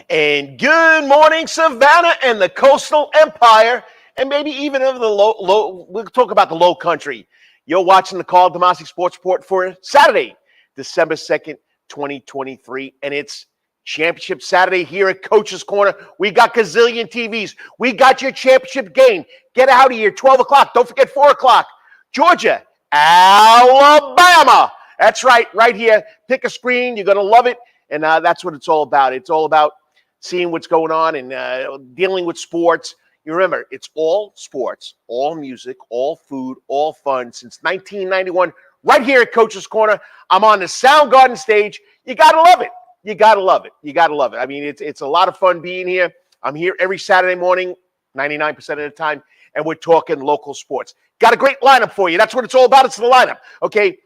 And good morning, Savannah and the Coastal Empire, and maybe even of the we'll talk about the low country. You're watching the Karl DeMasi Sports Report for Saturday, December 2nd, 2023, and it's Championship Saturday here at Coach's Corner. We got gazillion TVs. We got your championship game. Get out of here, 12 o'clock. Don't forget 4 o'clock. Georgia, Alabama. That's right here. Pick a screen. You're going to love it, and that's what it's all about. It's all about seeing what's going on and dealing with sports. You remember, it's all sports, all music, all food, all fun since 1991, right here at Coach's Corner. I'm on the Soundgarden stage. You got to love it. You got to love it. You got to love it. I mean, it's a lot of fun being here. I'm here every Saturday morning, 99% of the time, and we're talking local sports. Got a great lineup for you. That's what it's all about. It's the lineup, okay?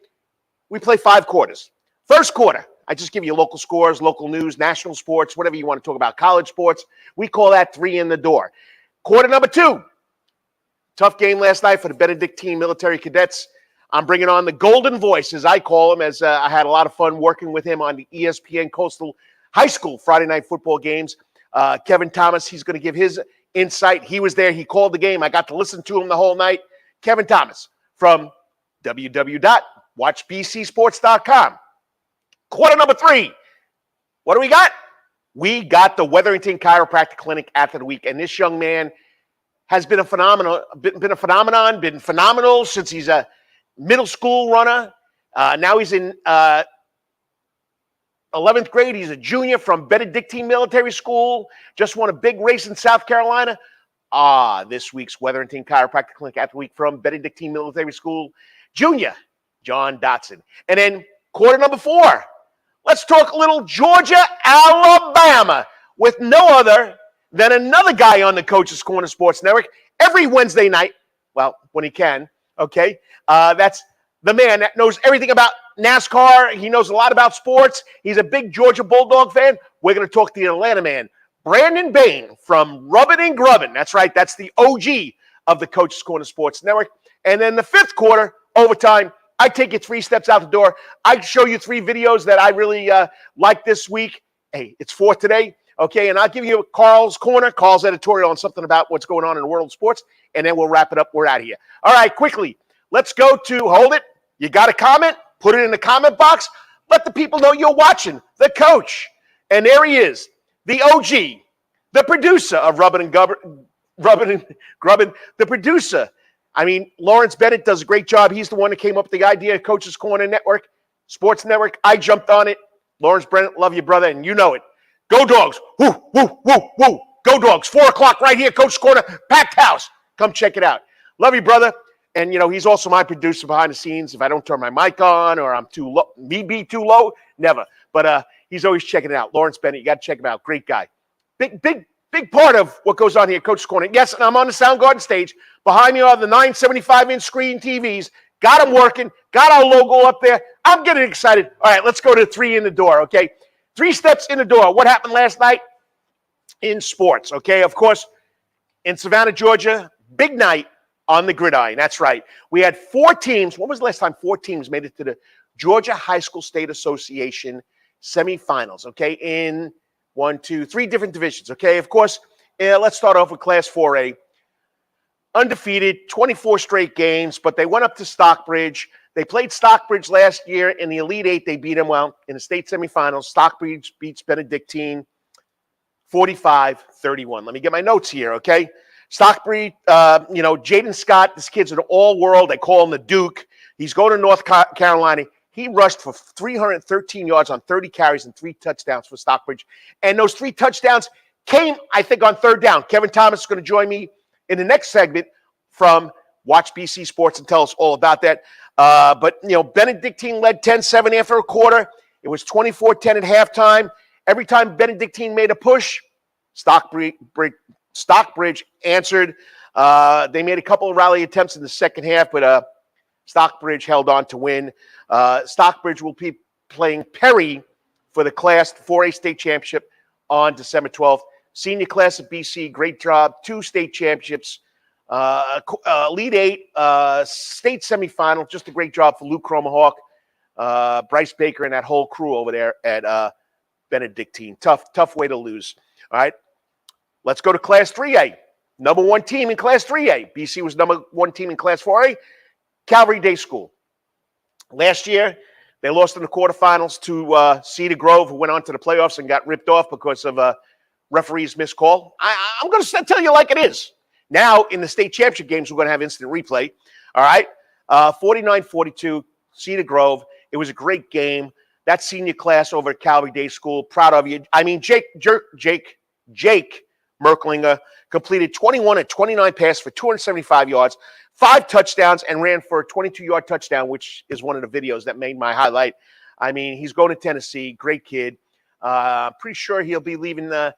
We play 5 quarters. First quarter, I just give you local scores, local news, national sports, whatever you want to talk about, college sports. We call that 3 in the door. Quarter number 2, tough game last night for the Benedictine Military Cadets. I'm bringing on the Golden Voice, as I call him, as I had a lot of fun working with him on the ESPN Coastal High School Friday night football games. Kevin Thomas, he's going to give his insight. He was there. He called the game. I got to listen to him the whole night. Kevin Thomas from www.watchbcsports.com. Quarter number 3. What do we got? We got the Wetherington Chiropractic Clinic Athlete of the Week, and this young man has been a phenomenal since he's a middle school runner. Now he's in 11th grade. He's a junior from Benedictine Military School. Just won a big race in South Carolina. This week's Wetherington Chiropractic Clinic Athlete of the Week from Benedictine Military School, junior John Dodson. And then quarter number 4. Let's talk a little Georgia, Alabama with no other than another guy on the Coach's Corner Sports Network every Wednesday night. Well, when he can, okay? That's the man that knows everything about NASCAR. He knows a lot about sports. He's a big Georgia Bulldog fan. We're going to talk to the Atlanta man, Brandan Bain from Rubbin and Grubbin. That's right. That's the OG of the Coach's Corner Sports Network. And then the 5th quarter, overtime, I take you 3 steps out the door. I show you 3 videos that I really like this week. Hey, it's 4th today, okay? And I'll give you Karl's Corner, Karl's editorial on something about what's going on in the world of sports, and then we'll wrap it up. We're out of here. All right, quickly, let's go to, hold it. You got a comment? Put it in the comment box. Let the people know you're watching the coach. And there he is, the OG, the producer of Rubbin and Grubbin, the producer. I mean, Lawrence Bennett does a great job. He's the one that came up with the idea of Coach's Corner Network, Sports Network. I jumped on it. Lawrence Bennett, love you, brother, and you know it. Go Dogs. Woo, woo, woo, woo. Go Dogs. 4 o'clock right here, Coach's Corner, packed house. Come check it out. Love you, brother. And, you know, he's also my producer behind the scenes. If I don't turn my mic on or I'm too low, me be too low, never. But he's always checking it out. Lawrence Bennett, you got to check him out. Great guy. Big part of what goes on here at Coach's Corner. Yes, and I'm on the Soundgarden stage. Behind me are the 975-inch screen TVs. Got them working. Got our logo up there. I'm getting excited. All right, let's go to 3 in the door, okay? 3 steps in the door. What happened last night in sports, okay? Of course, in Savannah, Georgia, big night on the gridiron. That's right. We had 4 teams. When was the last time 4 teams made it to the Georgia High School State Association semifinals, okay? In 1, 2, 3 different divisions, okay? Of course, let's start off with Class 4A. Undefeated, 24 straight games, but they went up to Stockbridge. They played Stockbridge last year in the Elite 8. They beat them, well, in the state semifinals. Stockbridge beats Benedictine 45-31. Let me get my notes here, okay? Stockbridge, Jaden Scott, this kid's an all-world. They call him the Duke. He's going to North Carolina. He rushed for 313 yards on 30 carries and 3 touchdowns for Stockbridge. And those 3 touchdowns came, I think, on 3rd down. Kevin Thomas is going to join me in the next segment from Watch BC Sports and tell us all about that. But, you know, Benedictine led 10-7 after a quarter. It was 24-10 at halftime. Every time Benedictine made a push, Stockbridge answered. They made a couple of rally attempts in the second half, but Stockbridge held on to win. Stockbridge will be playing Perry for the Class 4A State Championship on December 12th. Senior class of BC, great job. 2 state championships. Elite 8, state semifinal. Just a great job for Luke Cromahawk, Bryce Baker, and that whole crew over there at Benedictine. Tough way to lose. All right. Let's go to Class 3A. Number one team in Class 3A. BC was number one team in Class 4A. Calvary Day School. Last year, they lost in the quarterfinals to Cedar Grove, who went on to the playoffs and got ripped off because of a referee's missed call. I'm going to tell you like it is. Now, in the state championship games, we're going to have instant replay. All right. 49-42, Cedar Grove. It was a great game. That senior class over at Calvary Day School, proud of you. I mean, Jake Merklinger completed 21 and 29 passes for 275 yards, 5 touchdowns, and ran for a 22-yard touchdown, which is one of the videos that made my highlight. I mean, he's going to Tennessee. Great kid. Pretty sure he'll be leaving the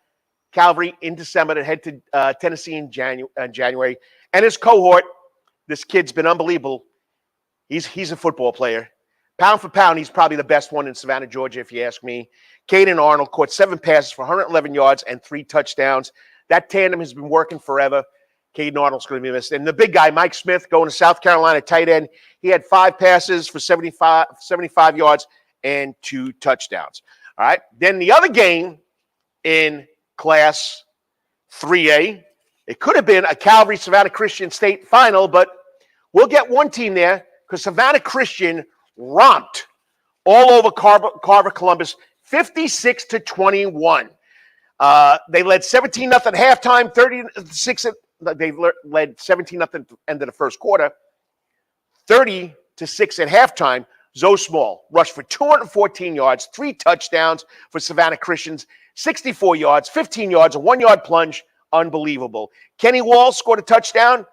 Calvary in December to head to Tennessee in January. And his cohort, this kid's been unbelievable. He's a football player. Pound for pound, he's probably the best one in Savannah, Georgia, if you ask me. Caden Arnold caught 7 passes for 111 yards and 3 touchdowns. That tandem has been working forever. Caden Arnold's going to be missed. And the big guy, Mike Smith, going to South Carolina, tight end. He had 5 passes for 75 yards and 2 touchdowns. All right. Then the other game in Class 3A, it could have been a Calvary Savannah Christian State final, but we'll get one team there because Savannah Christian romped all over Carver Columbus, 56-21. They led 17-0 at halftime, 36. They led 17-0 end of the first quarter, 30-6 at halftime. Zoe Small rushed for 214 yards, 3 touchdowns for Savannah Christians, 64 yards, 15 yards, a 1-yard plunge. Unbelievable. Kenny Wall scored a touchdown.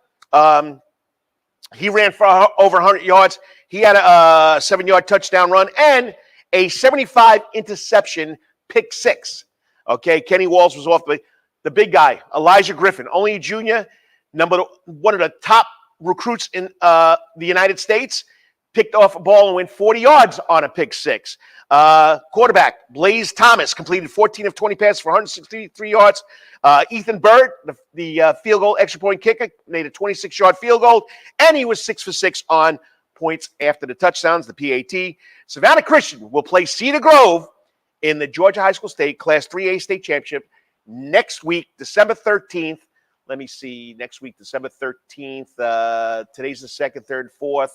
He ran for over 100 yards. He had a 7-yard touchdown run and a 75 interception pick 6. Okay, Kenny Walls was off, but the big guy, Elijah Griffin, only a junior, one of the top recruits in the United States, picked off a ball and went 40 yards on a pick 6. Quarterback, Blaze Thomas, completed 14 of 20 passes for 163 yards. Ethan Bird, the field goal extra point kicker, made a 26-yard field goal, and he was 6 for 6 on points after the touchdowns, the PAT. Savannah Christian will play Cedar Grove in the Georgia High School State Class 3A State Championship next week, December 13th. Let me see. Next week, December 13th. Today's the 2nd, 3rd, 4th.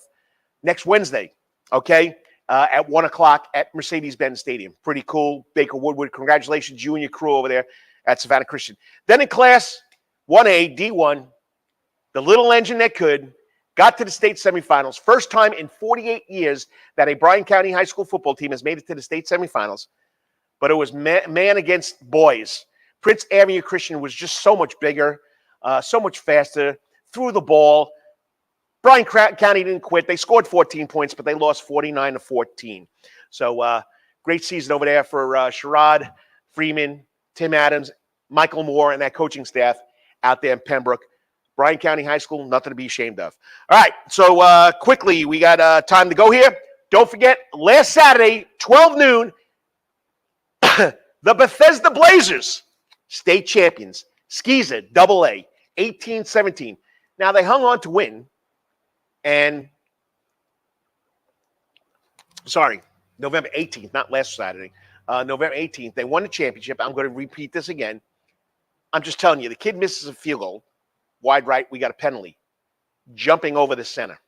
Next Wednesday, okay, at 1 o'clock at Mercedes-Benz Stadium. Pretty cool. Baker Woodward, congratulations, you and your crew over there at Savannah Christian. Then in Class 1A, D1, the little engine that could, got to the state semifinals. First time in 48 years that a Bryan County high school football team has made it to the state semifinals. But it was man against boys. Prince Avenue Christian was just so much bigger, so much faster, threw the ball. Bryan County didn't quit. They scored 14 points, but they lost 49-14. So great season over there for Sherrod, Freeman, Tim Adams, Michael Moore, and that coaching staff out there in Pembroke. Bryan County High School, nothing to be ashamed of. All right, so quickly, we got time to go here. Don't forget, last Saturday, 12 noon, the Bethesda Blazers, state champions, Skeezer, AA, 18-17. Now, they hung on to win, and, November 18th, not last Saturday, November 18th, they won the championship. I'm going to repeat this again. I'm just telling you, the kid misses a field goal. Wide right, we got a penalty. Jumping over the center.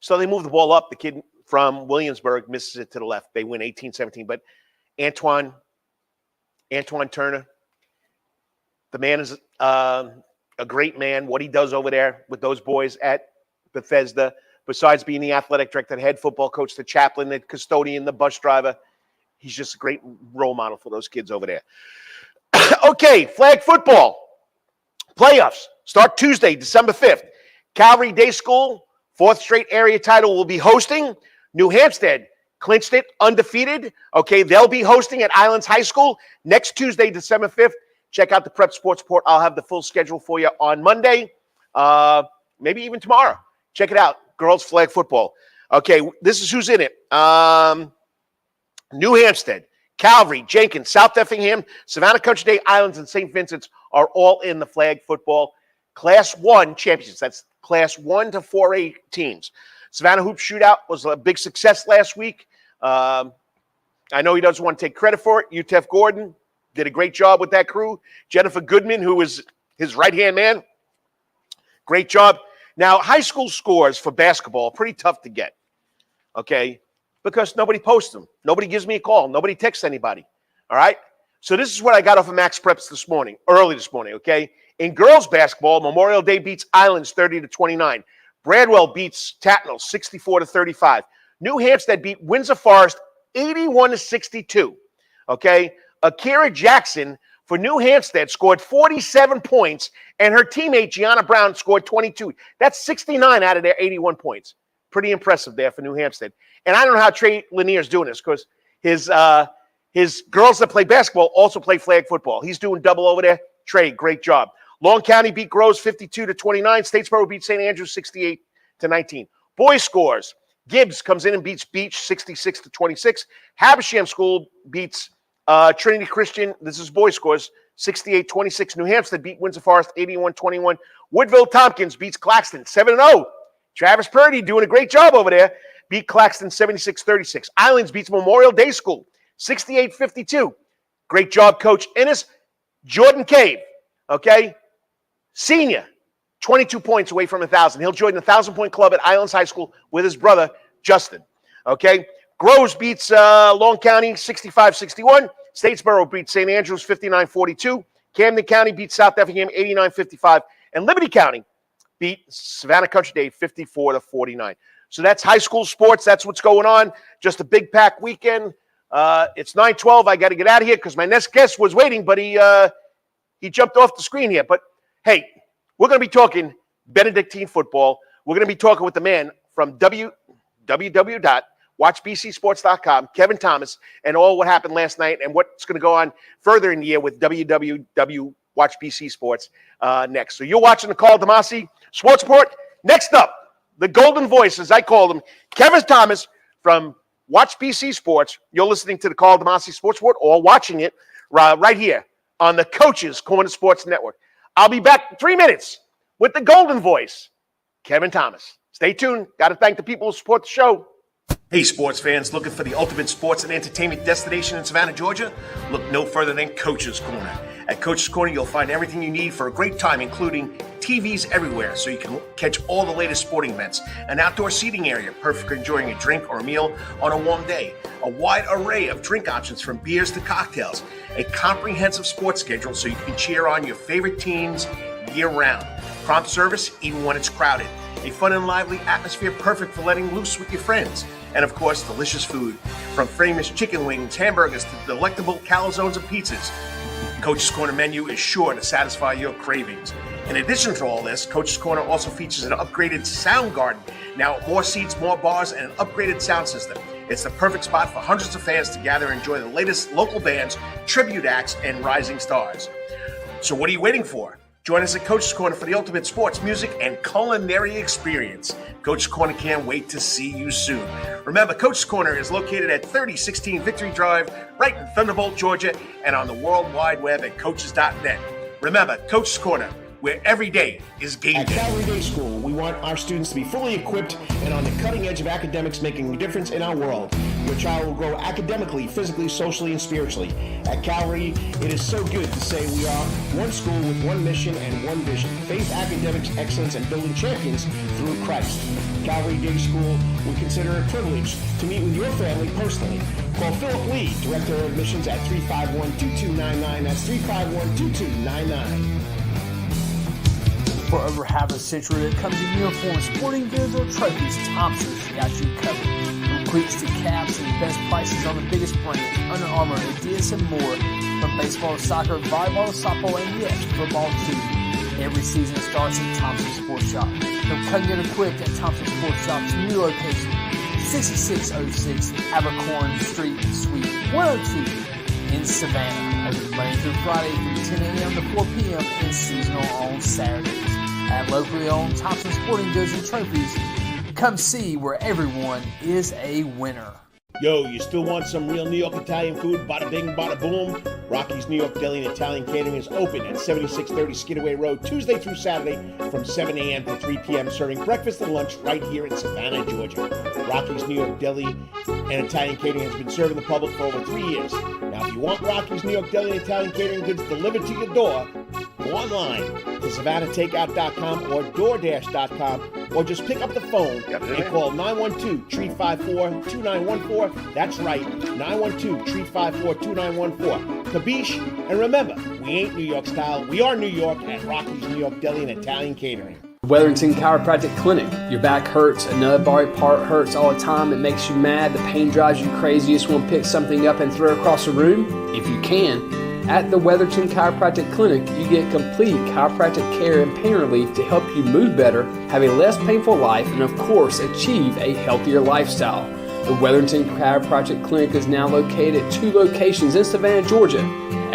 So they move the ball up. The kid from Williamsburg misses it to the left. They win 18-17. But Antoine Turner, the man is a great man. What he does over there with those boys at Bethesda, besides being the athletic director, the head football coach, the chaplain, the custodian, the bus driver, he's just a great role model for those kids over there. Okay, flag football. Playoffs start Tuesday, December 5th. Calvary Day School, 4th straight area title, will be hosting. New Hampstead clinched it, undefeated. Okay, they'll be hosting at Islands High School next Tuesday, December 5th. Check out the Prep Sports Report. I'll have the full schedule for you on Monday, maybe even tomorrow. Check it out, girls flag football. Okay, this is who's in it. New Hampstead, Calvary, Jenkins, South Effingham, Savannah Country Day, Islands, and St. Vincent's are all in the flag football Class 1 championships. That's Class 1 to 4A teams. Savannah Hoop Shootout was a big success last week. I know he doesn't want to take credit for it. UTEF Gordon did a great job with that crew. Jennifer Goodman, who was his right-hand man, great job. Now, high school scores for basketball are pretty tough to get, okay, because nobody posts them. Nobody gives me a call. Nobody texts anybody, all right? So this is what I got off of Max Preps early this morning, okay? In girls basketball, Memorial Day beats Islands 30-29. Bradwell beats Tatnall 64-35. New Hampstead beat Windsor Forest 81-62. Okay, Akira Jackson for New Hampstead scored 47 points, and her teammate Gianna Brown scored 22. That's 69 out of their 81 points. Pretty impressive there for New Hampstead. And I don't know how Trey Lanier's doing this because his girls that play basketball also play flag football. He's doing double over there. Trey, great job. Long County beat Groves 52-29. Statesboro beat St. Andrews 68-19. Boys scores. Gibbs comes in and beats Beach 66-26. Habersham School beats Trinity Christian. This is boys scores 68-26. New Hampstead beat Windsor Forest 81-21. Woodville Tompkins beats Claxton 7-0. Travis Purdy doing a great job over there. Beat Claxton 76-36. Islands beats Memorial Day School 68-52. Great job, Coach Innes. Jordan Cave, okay? Senior, 22 points away from 1,000. He'll join the 1,000-point club at Islands High School with his brother, Justin. Okay? Groves beats Long County 65-61. Statesboro beats St. Andrews 59-42. Camden County beats South Effingham 89-55. And Liberty County beat Savannah Country Day 54-49. So that's high school sports. That's what's going on. Just a big pack weekend. It's 9:12. I got to get out of here because my next guest was waiting, but he jumped off the screen here. But hey, we're going to be talking Benedictine football. We're going to be talking with the man from www.watchbcsports.com, Kevin Thomas, and all what happened last night and what's going to go on further in the year with www.watchbc Sports next. So you're watching the Karl DeMasi Sports Report. Next up, the golden voice, as I call him, Kevin Thomas from Watch BC Sports. You're listening to the Karl DeMasi Sports Report or watching it right here on the Coach's Corner Sports Network. I'll be back in 3 minutes with the golden voice, Kevin Thomas. Stay tuned. Got to thank the people who support the show. Hey, sports fans, looking for the ultimate sports and entertainment destination in Savannah, Georgia? Look no further than Coach's Corner. At Coach's Corner, you'll find everything you need for a great time, including TVs everywhere so you can catch all the latest sporting events, an outdoor seating area, perfect for enjoying a drink or a meal on a warm day, a wide array of drink options from beers to cocktails, a comprehensive sports schedule so you can cheer on your favorite teams year-round, prompt service even when it's crowded, a fun and lively atmosphere perfect for letting loose with your friends, and of course, delicious food, from famous chicken wings, hamburgers to delectable calzones and pizzas. Coach's Corner menu is sure to satisfy your cravings. In addition to all this, Coach's Corner also features an upgraded sound garden. Now, more seats, more bars, and an upgraded sound system. It's the perfect spot for hundreds of fans to gather and enjoy the latest local bands, tribute acts, and rising stars. So what are you waiting for? Join us at Coach's Corner for the ultimate sports, music, and culinary experience. Coach's Corner can't wait to see you soon. Remember, Coach's Corner is located at 3016 Victory Drive, right in Thunderbolt, Georgia, and on the World Wide Web at coaches.net. Remember, Coach's Corner, where every day is game day. At Calvary Day School, we want our students to be fully equipped and on the cutting edge of academics, making a difference in our world. Your child will grow academically, physically, socially, and spiritually. At Calvary, it is so good to say we are one school with one mission and one vision: faith, academics, excellence, and building champions through Christ. Calvary Day School, we consider it a privilege to meet with your family personally. Call Philip Lee, Director of Admissions, at 351-2299. That's 351-2299. For over half a century, when it comes to uniforms, sporting goods, or trophies, Thompson's got you covered. From cleats to caps and the best prices on the biggest brands, Under Armour, Adidas, and more. From baseball to soccer, volleyball to softball, and yes, football too. Every season starts at Thompson Sports Shop. From cutting and equipped at Thompson Sports Shop's new location, 6606 Abercorn Street, Suite 102 in Savannah. Open Monday through Friday from 10 a.m. to 4 p.m. and seasonal on Saturdays. At locally owned Thompson Sporting Goods and Trophies, come see where everyone is a winner. Yo, you still want some real New York Italian food? Bada bing, bada boom. Rocky's New York Deli and Italian Catering is open at 7630 Skidaway Road, Tuesday through Saturday from 7 a.m. to 3 p.m., serving breakfast and lunch right here in Savannah, Georgia. Rocky's New York Deli and Italian Catering has been serving the public for over 3 years. Now, if you want Rocky's New York Deli and Italian Catering goods delivered to your door, go online to SavannahTakeout.com or DoorDash.com, or just pick up the phone and call 912-354-2914. That's right, 912-354-2914. Kabish, and remember, we ain't New York style. We are New York at Rocky's New York Deli and Italian Catering. Wetherington Chiropractic Clinic. Your back hurts, another body part hurts all the time. It makes you mad. The pain drives you crazy. You just want to pick something up and throw it across the room? If you can. At the Wetherington Chiropractic Clinic, you get complete chiropractic care and pain relief to help you move better, have a less painful life, and of course, achieve a healthier lifestyle. The Wetherington Chiropractic Clinic is now located at 2 locations in Savannah, Georgia,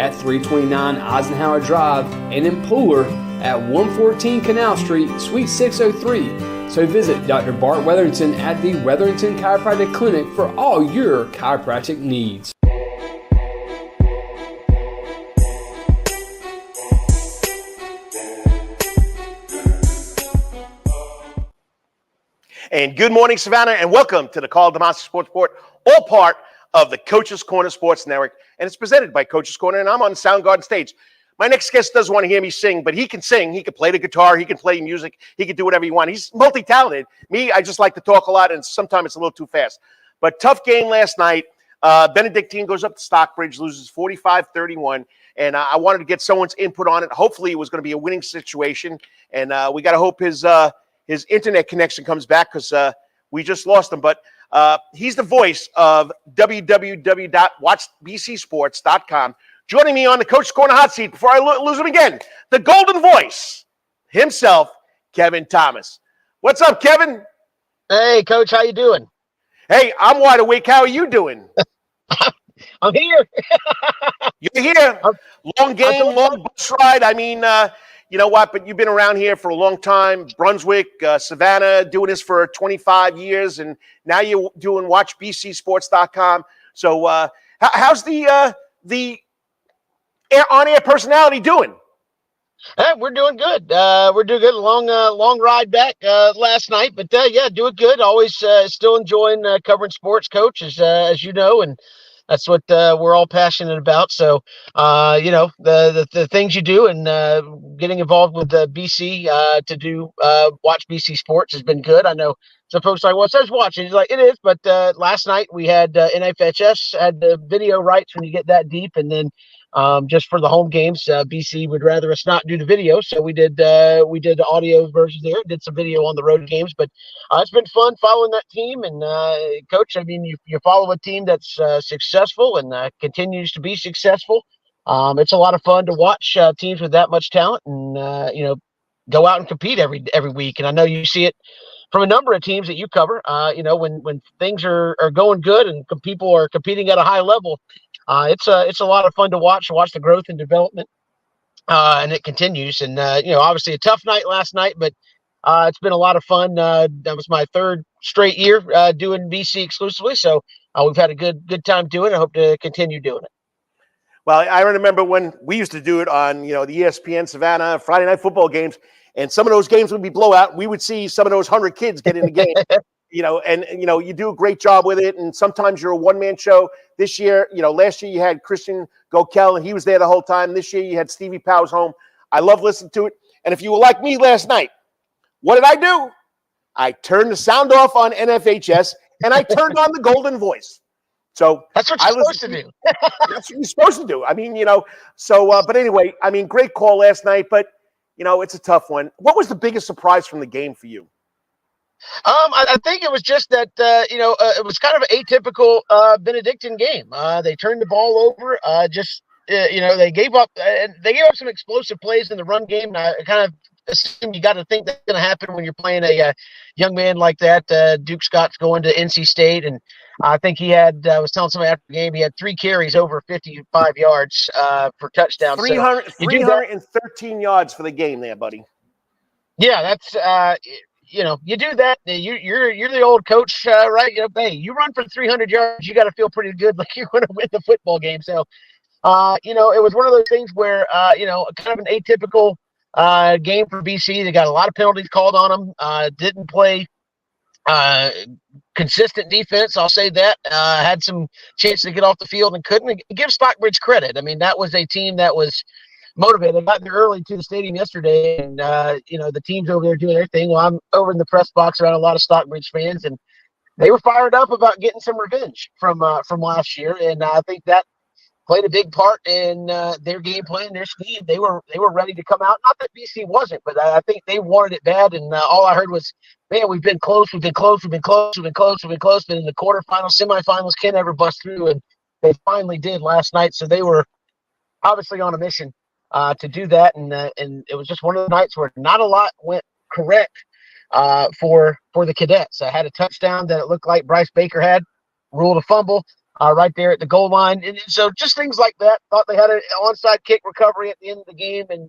at 329 Eisenhower Drive and in Pooler at 114 Canal Street, Suite 603. So visit Dr. Bart Wetherington at the Wetherington Chiropractic Clinic for all your chiropractic needs. And good morning, Savannah, and welcome to the Karl DeMasi Sports Report, all part of the Coach's Corner Sports Network, and it's presented by Coach's Corner, and I'm on the Soundgarden stage. My next guest doesn't want to hear me sing, but he can sing. He can play the guitar. He can play music. He can do whatever he wants. He's multi-talented. Me, I just like to talk a lot, and sometimes it's a little too fast. But tough game last night. Benedictine goes up to Stockbridge, loses 45-31, and I wanted to get someone's input on it. Hopefully it was going to be a winning situation, and we got to hope his internet connection comes back because we just lost him. But he's the voice of www.watchbcsports.com. Joining me on the Coach's Corner hot seat before I lose him again, the golden voice himself, Kevin Thomas. What's up, Kevin? Hey, Coach, how you doing? Hey, I'm wide awake. How are you doing? I'm here. You're here. Long game, long bus ride. I mean, you know what? But you've been around here for a long time. Brunswick, Savannah, doing this for 25 years, and now you're doing WatchBCSports.com. So, how's the on-air personality doing? Hey, we're doing good. We're doing good. Long ride back last night, but yeah, doing good. Always still enjoying covering sports, Coach, as you know, and that's what we're all passionate about. So, you know, the things you do and getting involved with BC to do Watch BC Sports has been good. I know some folks are like, well, it says watching. It's like, it is, but last night we had NFHS had the video rights when you get that deep, and then just for the home games, BC would rather us not do the video, so we did the audio version there, did some video on the road games, but it's been fun following that team. And Coach, I mean, you follow a team that's successful and continues to be successful. It's a lot of fun to watch teams with that much talent and you know, go out and compete every week. And I know you see it from a number of teams that you cover. You know, when things are going good and people are competing at a high level, it's a lot of fun to watch the growth and development, and it continues. And you know, obviously a tough night last night, but it's been a lot of fun. That was my 3rd straight year doing BC exclusively, so we've had a good time doing it. I hope to continue doing it. Well, I remember when we used to do it on, the ESPN Savannah Friday night football games, and some of those games would be blowout. We would see some of those 100 kids get in the game. And you do a great job with it. And sometimes you're a one-man show. This year, last year you had Christian Gokel, and he was there the whole time. This year you had Stevie Powers home. I love listening to it. And if you were like me last night, what did I do? I turned the sound off on NFHS, and I turned on the golden voice. So that's what you're supposed to do. That's what you're supposed to do. I mean, but anyway, I mean, great call last night, but, it's a tough one. What was the biggest surprise from the game for you? I think it was just that, it was kind of an atypical Benedictine game. They turned the ball over. They gave up some explosive plays in the run game. And I kind of assume you got to think that's going to happen when you're playing a young man like that. Duke Scott's going to NC State, and I think he had. I was telling somebody after the game, he had 3 carries over 55 yards for touchdowns. 313 yards for the game there, buddy. Yeah, that's you do that. You're the old coach, right? Hey, you run for 300 yards, you got to feel pretty good, like you're going to win the football game. So, it was one of those things where, kind of an atypical game for BC. They got a lot of penalties called on them. Didn't play consistent defense. I'll say that. Had some chance to get off the field and couldn't. Give Stockbridge credit. I mean, that was a team that was motivated. They got there early to the stadium yesterday, and the team's over there doing their thing. Well, I'm over in the press box around a lot of Stockbridge fans, and they were fired up about getting some revenge from last year, and I think that played a big part in their game plan, their scheme. They were ready to come out. Not that BC wasn't, but I think they wanted it bad. And all I heard was, "Man, we've been close. But in the quarterfinals, semifinals, can't ever bust through." And they finally did last night. So they were obviously on a mission to do that. And it was just one of the nights where not a lot went correct for the Cadets. I had a touchdown that it looked like Bryce Baker had, ruled a fumble right there at the goal line. And so just things like that. Thought they had an onside kick recovery at the end of the game and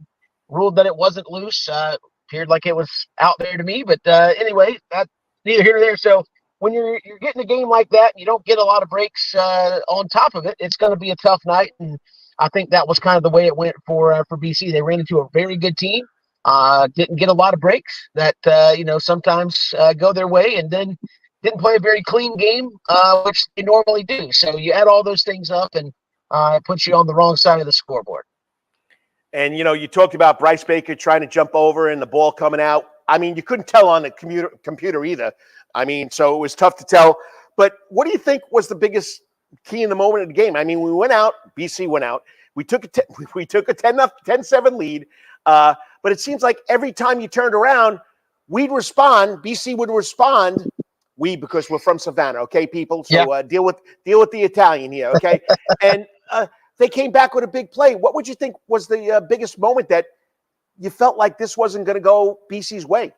ruled that it wasn't loose. Appeared like it was out there to me. But anyway, that's neither here nor there. So when you're getting a game like that, you don't get a lot of breaks on top of it. It's going to be a tough night. And I think that was kind of the way it went for BC. They ran into a very good team. Didn't get a lot of breaks that, sometimes go their way, and then didn't play a very clean game, which they normally do. So you add all those things up, and it puts you on the wrong side of the scoreboard. And, you talked about Bryce Baker trying to jump over and the ball coming out. I mean, you couldn't tell on the computer either. I mean, so it was tough to tell. But what do you think was the biggest key in the moment of the game? I mean, we went out, BC went out. We took a 10-7 lead. But it seems like every time you turned around, we'd respond. BC would respond. Because we're from Savannah, okay, people? So yeah. Deal with the Italian here, okay? And they came back with a big play. What would you think was the biggest moment that you felt like this wasn't going to go BC's way?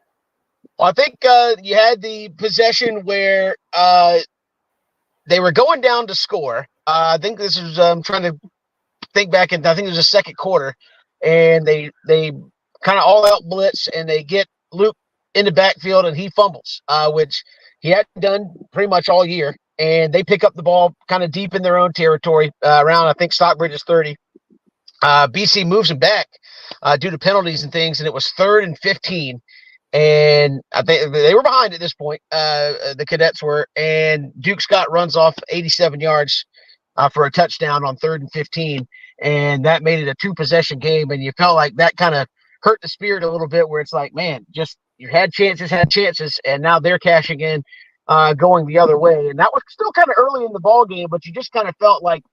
Well, I think you had the possession where they were going down to score. I think this is I'm trying to think back, and I think it was the second quarter, and they kind of all out blitz, and they get Luke in the backfield, and he fumbles, which he hadn't done pretty much all year. And they pick up the ball kind of deep in their own territory, around, I think, Stockbridge's 30. BC moves them back due to penalties and things, and it was 3rd and 15. And I think they were behind at this point, the Cadets were. And Duke Scott runs off 87 yards for a touchdown on 3rd and 15. And that made it a 2-possession game. And you felt like that kind of hurt the spirit a little bit, where it's like, man, just you had chances, and now they're cashing in, going the other way. And that was still kind of early in the ball game, but you just kind of felt like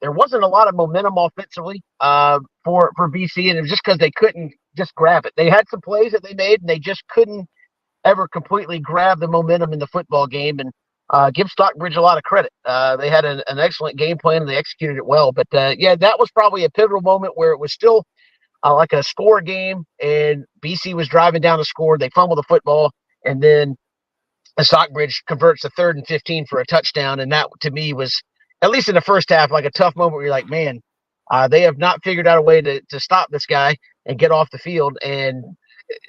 there wasn't a lot of momentum offensively for BC, and it was just because they couldn't just grab it. They had some plays that they made, and they just couldn't ever completely grab the momentum in the football game. And give Stockbridge a lot of credit. They had an excellent game plan, and they executed it well. But, that was probably a pivotal moment where it was still like a score game, and BC was driving down to score. They fumbled the football, and then Stockbridge converts to 3rd and 15 for a touchdown. And that, to me, was, at least in the first half, like a tough moment where you're like, man, they have not figured out a way to stop this guy and get off the field. And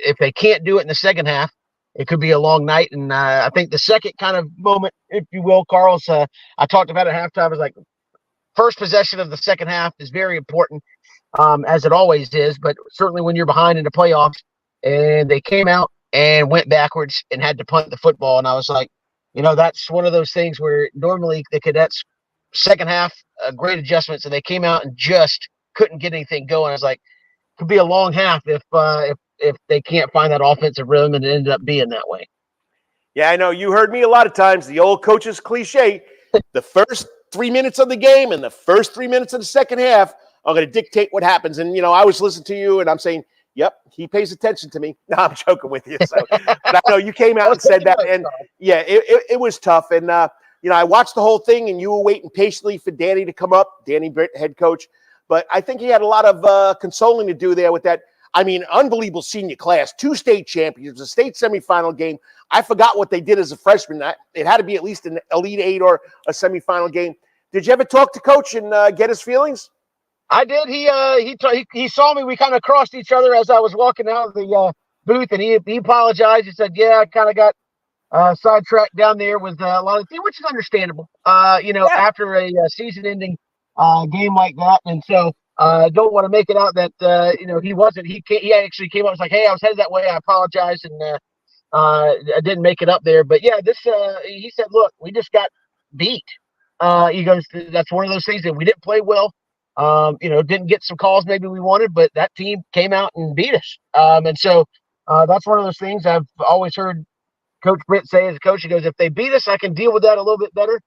if they can't do it in the second half, it could be a long night. And I think the second kind of moment, if you will, Carl's, I talked about at halftime, was like, first possession of the second half is very important, as it always is, but certainly when you're behind in the playoffs. And they came out and went backwards and had to punt the football. And I was like, that's one of those things where normally the Cadets second half, great adjustments, and they came out and just couldn't get anything going. I was like, it could be a long half if they can't find that offensive rhythm, and it ended up being that way. Yeah, I know. You heard me a lot of times, the old coach's cliche, the first 3 minutes of the game and the first 3 minutes of the second half are going to dictate what happens. And, I was listening to you, and I'm saying, yep, he pays attention to me. No, I'm joking with you. So, but I know you came out and said that, and yeah, it was tough. And, I watched the whole thing, and you were waiting patiently for Danny to come up, Danny Britt, head coach. But I think he had a lot of consoling to do there with that. I mean, unbelievable senior class, 2 state champions, a state semifinal game. I forgot what they did as a freshman. It had to be at least an Elite 8 or a semifinal game. Did you ever talk to Coach and get his feelings? I did. He saw me. We kind of crossed each other as I was walking out of the booth, and he apologized. He said, "Yeah, I kind of got sidetracked down there with a lot of things," which is understandable. Yeah. After a season-ending game like that, and so don't want to make it out that he wasn't. He actually came up and was like, "Hey, I was headed that way. I apologize, and I didn't make it up there." But yeah, he said, "Look, we just got beat." He goes, "That's one of those things that we didn't play well. Didn't get some calls maybe we wanted, but that team came out and beat us." And so that's one of those things I've always heard Coach Britt say as a coach. He goes, "If they beat us, I can deal with that a little bit better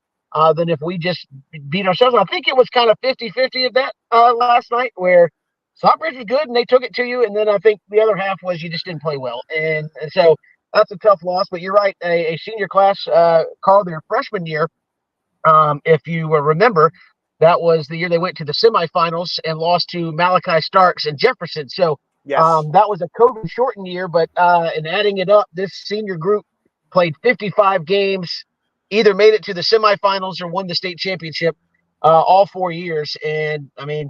than if we just beat ourselves." And I think it was kind of 50-50 of that last night, where Stockbridge was good and they took it to you. And then I think the other half was you just didn't play well. And so that's a tough loss. But you're right, a senior class, Karl, their freshman year, if you remember, that was the year they went to the semifinals and lost to Malachi Starks and Jefferson. So Yes. That was a COVID shortened year, but in adding it up, this senior group played 55 games, either made it to the semifinals or won the state championship all 4 years. And I mean,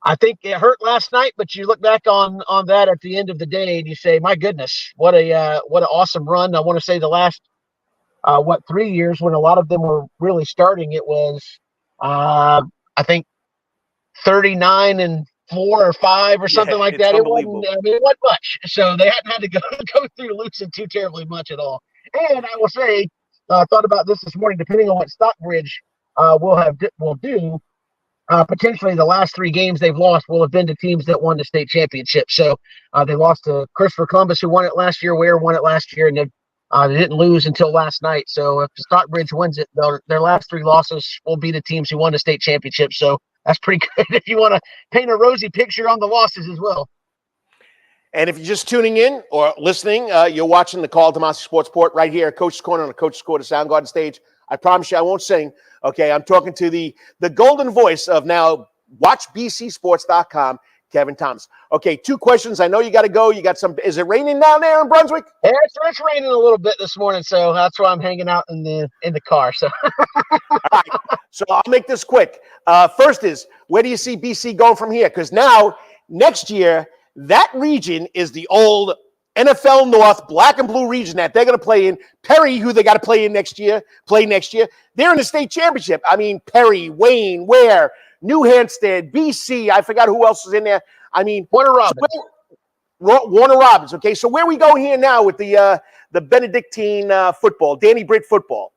I think it hurt last night, but you look back on that at the end of the day and you say, my goodness, what an awesome run. I want to say the last 3 years when a lot of them were really starting, it was I think 39-4 or 5 or something like that. It wasn't much. So they hadn't had to go through losing too terribly much at all. And I will say, I thought about this morning, depending on what Stockbridge will do, potentially the last 3 games they've lost will have been to teams that won the state championship. So they lost to Christopher Columbus, who won it last year, Ware won it last year, and they didn't lose until last night. So if Stockbridge wins it, their last 3 losses will be the teams who won the state championship. So that's pretty good if you want to paint a rosy picture on the losses as well. And if you're just tuning in or listening, you're watching the Karl DeMasi Sports Report right here at Coach's Corner on the Coach's Corner Soundgarden stage. I promise you I won't sing. Okay, I'm talking to the golden voice of now WatchBCSports.com, Kevin Thomas. Okay, 2 questions. I know you got to go. You got some. Is it raining down there in Brunswick? Yeah, it's raining a little bit this morning, so that's why I'm hanging out in the car. So, all right. So I'll make this quick. First is, where do you see BC going from here? Because now next year that region is the old NFL North black and blue region that they're going to play in. Perry, who they got to play next year. They're in the state championship. I mean, Perry, Wayne, Ware, New Hampstead, BC. I forgot who else is in there. I mean, Warner Robins. Warner Robins. Okay, so where we go here now with the Benedictine football, Danny Britt football?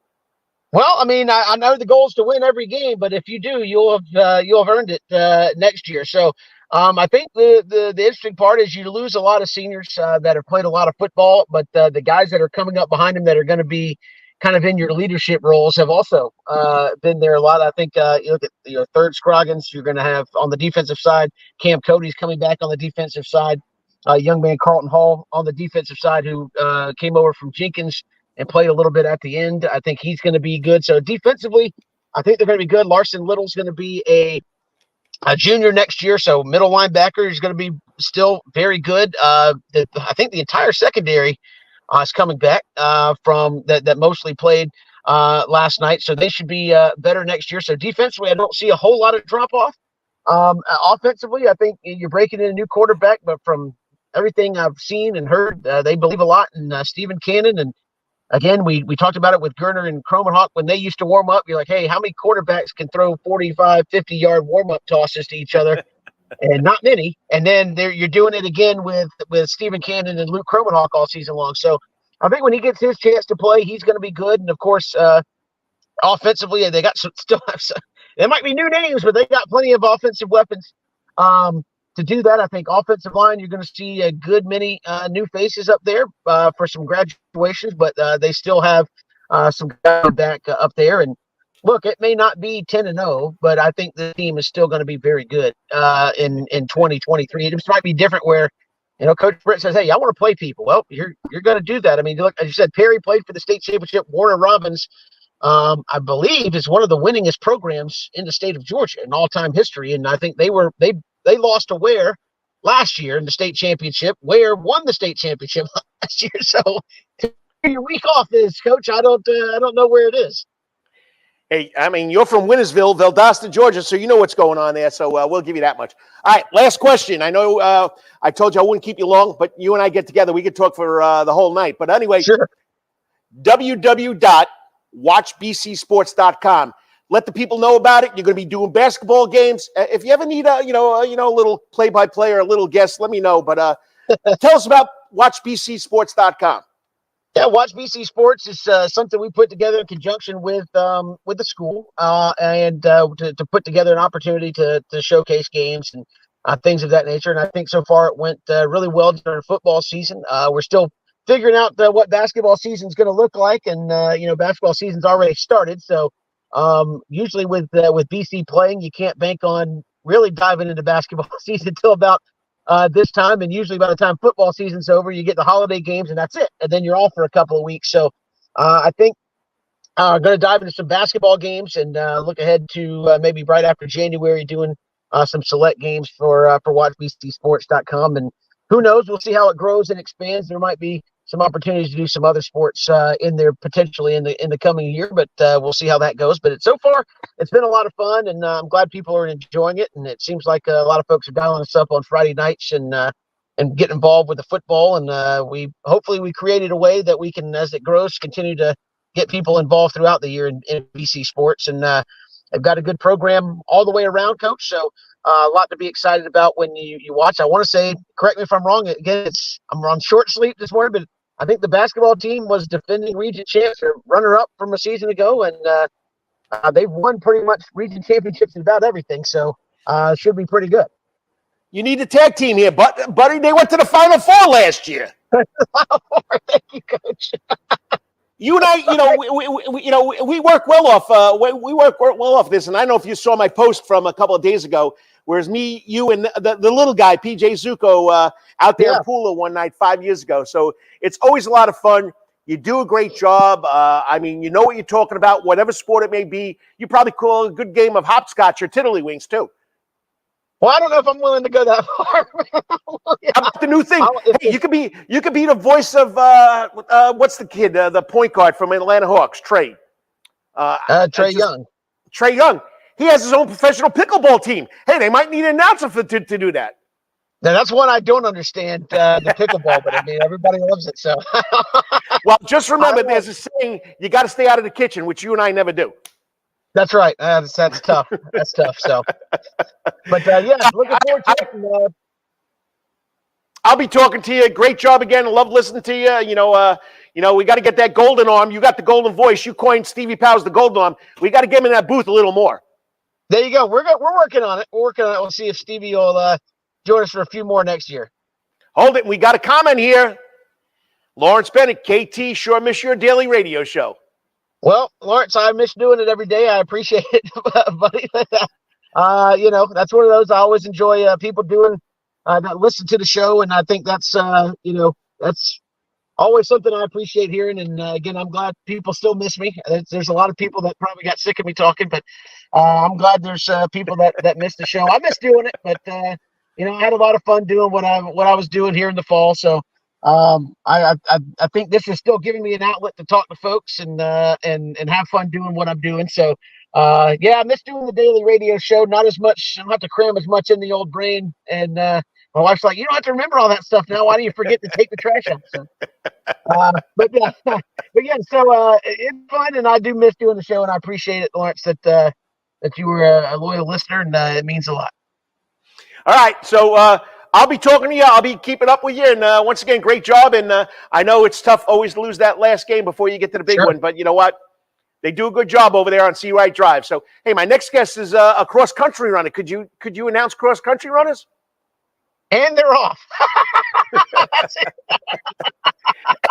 Well, I mean, I know the goal is to win every game, but if you do, you'll have earned it next year. So I think the interesting part is you lose a lot of seniors that have played a lot of football, but the guys that are coming up behind them that are going to be kind of in your leadership roles have also been there a lot. I think you look at third Scroggins, you're going to have on the defensive side, Cam Cody's coming back on the defensive side, young man Carlton Hall on the defensive side who came over from Jenkins and played a little bit at the end. I think he's going to be good. So defensively, I think they're going to be good. Larson Little's going to be a junior next year, so middle linebacker is going to be still very good. I think the entire secondary is coming back from that mostly played last night, so they should be better next year. So defensively, I don't see a whole lot of drop-off. Offensively, I think you're breaking in a new quarterback, but from everything I've seen and heard, they believe a lot in Stephen Cannon. And again, we talked about it with Gerner and Cromenhawk when they used to warm up. You're like, hey, how many quarterbacks can throw 45, 50-yard warm-up tosses to each other? And not many. And then you're doing it again with Stephen Cannon and Luke Cromenhawk all season long. So I think when he gets his chance to play, he's going to be good. And, of course, offensively, they got there might be new names, but they got plenty of offensive weapons to do that. I think offensive line, you're going to see a good many new faces up there for some graduations, but they still have some guys back up there. And look, it may not be 10-0, but I think the team is still going to be very good in 2023. It just might be different where, Coach Britt says, hey, I want to play people. Well, you're going to do that. I mean, look, as you said, Perry played for the state championship. Warner Robins, I believe, is one of the winningest programs in the state of Georgia in all-time history. And I think they lost to Ware last year in the state championship. Ware won the state championship last year. So your week off is, Coach, I don't know where it is. Hey, I mean, you're from Wintersville, Valdosta, Georgia, so you know what's going on there. So we'll give you that much. All right, last question. I know I told you I wouldn't keep you long, but you and I get together. We could talk for the whole night. But anyway, Sure. www.watchbcsports.com. Let the people know about it. You're going to be doing basketball games. If you ever need a little play-by-play or a little guest, let me know. But tell us about watchbcsports.com. Yeah, Watch BC Sports is something we put together in conjunction with the school and to put together an opportunity to showcase games and things of that nature. And I think so far it went really well during football season. We're still figuring out what basketball season is going to look like, and basketball season's already started. So usually with BC playing, you can't bank on really diving into basketball season until about this time, and usually by the time football season's over, you get the holiday games and that's it, and then you're off for a couple of weeks. So I think I'm going to dive into some basketball games and look ahead to maybe right after January doing some select games for WatchBCSports.com, and who knows, we'll see how it grows and expands. There might be some opportunities to do some other sports in there potentially in the coming year, but we'll see how that goes. But so far, it's been a lot of fun, and I'm glad people are enjoying it. And it seems like a lot of folks are dialing us up on Friday nights and getting involved with the football. And we created a way that we can, as it grows, continue to get people involved throughout the year in BC sports. And they've got a good program all the way around, Coach. So a lot to be excited about when you watch. I want to say, correct me if I'm wrong. Again, I'm on short sleep this morning, but I think the basketball team was defending region champs or runner-up from a season ago, and they've won pretty much region championships in about everything. So should be pretty good. You need a tag team here, buddy. They went to the Final Four last year. Thank you, Coach. You and I, we work well off. We work well off this, and I don't know if you saw my post from a couple of days ago. Whereas me, you, and the little guy, PJ Zuko, out there in Pula one night 5 years ago. So it's always a lot of fun. You do a great job. I mean, you know what you're talking about, whatever sport it may be. You probably call a good game of hopscotch or tiddlywinks, too. Well, I don't know if I'm willing to go that far. How about the new thing? Hey, you could be the voice of what's the kid, the point guard from Atlanta Hawks, Trey. Trey Young. Trey Young. He has his own professional pickleball team. Hey, they might need an announcer to do that. Now, that's one I don't understand, the pickleball, but I mean, everybody loves it. So, well, just remember, there's a saying: you got to stay out of the kitchen, which you and I never do. That's right. That's tough. That's tough. So, but yeah, looking forward to it. I'll be talking to you. Great job again. Love listening to you. We got to get that golden arm. You got the golden voice. You coined Stevie Powers the golden arm. We got to get him in that booth a little more. There you go. We're working on it. We'll see if Stevie will join us for a few more next year. Hold it. We got a comment here. Lawrence Bennett, KT, sure miss your daily radio show. Well, Lawrence, I miss doing it every day. I appreciate it, buddy. That's one of those I always enjoy people doing that listen to the show, and I think that's that's always something I appreciate hearing. And again, I'm glad people still miss me. There's a lot of people that probably got sick of me talking, but I'm glad there's people that miss the show. I miss doing it, but I had a lot of fun doing what I was doing here in the fall. So I think this is still giving me an outlet to talk to folks and have fun doing what I'm doing. So I miss doing the daily radio show. Not as much. I don't have to cram as much in the old brain. And my wife's like, you don't have to remember all that stuff now. Why do you forget to take the trash out? So, but yeah. So it's fun, and I do miss doing the show, and I appreciate it, Lawrence, that you were a loyal listener, and it means a lot. All right, so I'll be talking to you. I'll be keeping up with you, and once again, great job. And I know it's tough always to lose that last game before you get to the big one, but you know what? They do a good job over there on See Right Drive. So, hey, my next guest is a cross-country runner. Could you announce cross-country runners? And they're off. That's it.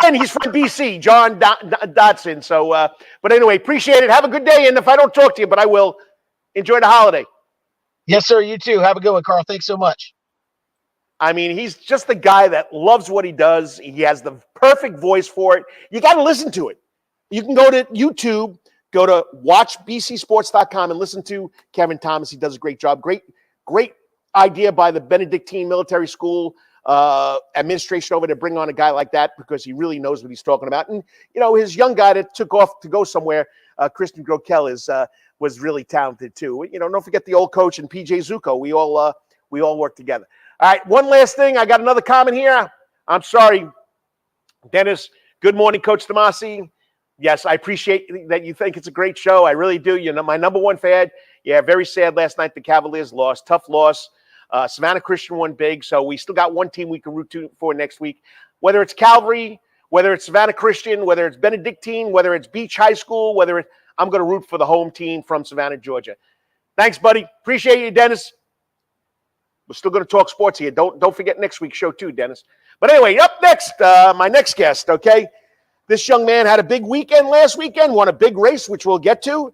And he's from BC, John Dodson. So, but anyway, appreciate it. Have a good day. And if I don't talk to you, but I will, enjoy the holiday. Yes, sir. You too. Have a good one, Carl. Thanks so much. I mean, he's just the guy that loves what he does. He has the perfect voice for it. You got to listen to it. You can go to YouTube, go to watchbcsports.com and listen to Kevin Thomas. He does a great job. Great idea by the Benedictine Military School. administration over to bring on a guy like that because he really knows what he's talking about. And, his young guy that took off to go somewhere, Christian Grokel, was really talented too. Don't forget the old coach and PJ Zuko. We all work together. All right, one last thing. I got another comment here. I'm sorry, Dennis. Good morning, Coach DeMasi. Yes, I appreciate that you think it's a great show. I really do. You're my number one fan. Yeah, very sad last night the Cavaliers lost. Tough loss. Savannah Christian won big, so we still got one team we can root for next week. Whether it's Calvary, whether it's Savannah Christian, whether it's Benedictine, whether it's Beach High School, I'm going to root for the home team from Savannah, Georgia. Thanks, buddy. Appreciate you, Dennis. We're still going to talk sports here. Don't forget next week's show too, Dennis. But anyway, up next, my next guest, okay? This young man had a big weekend last weekend, won a big race, which we'll get to.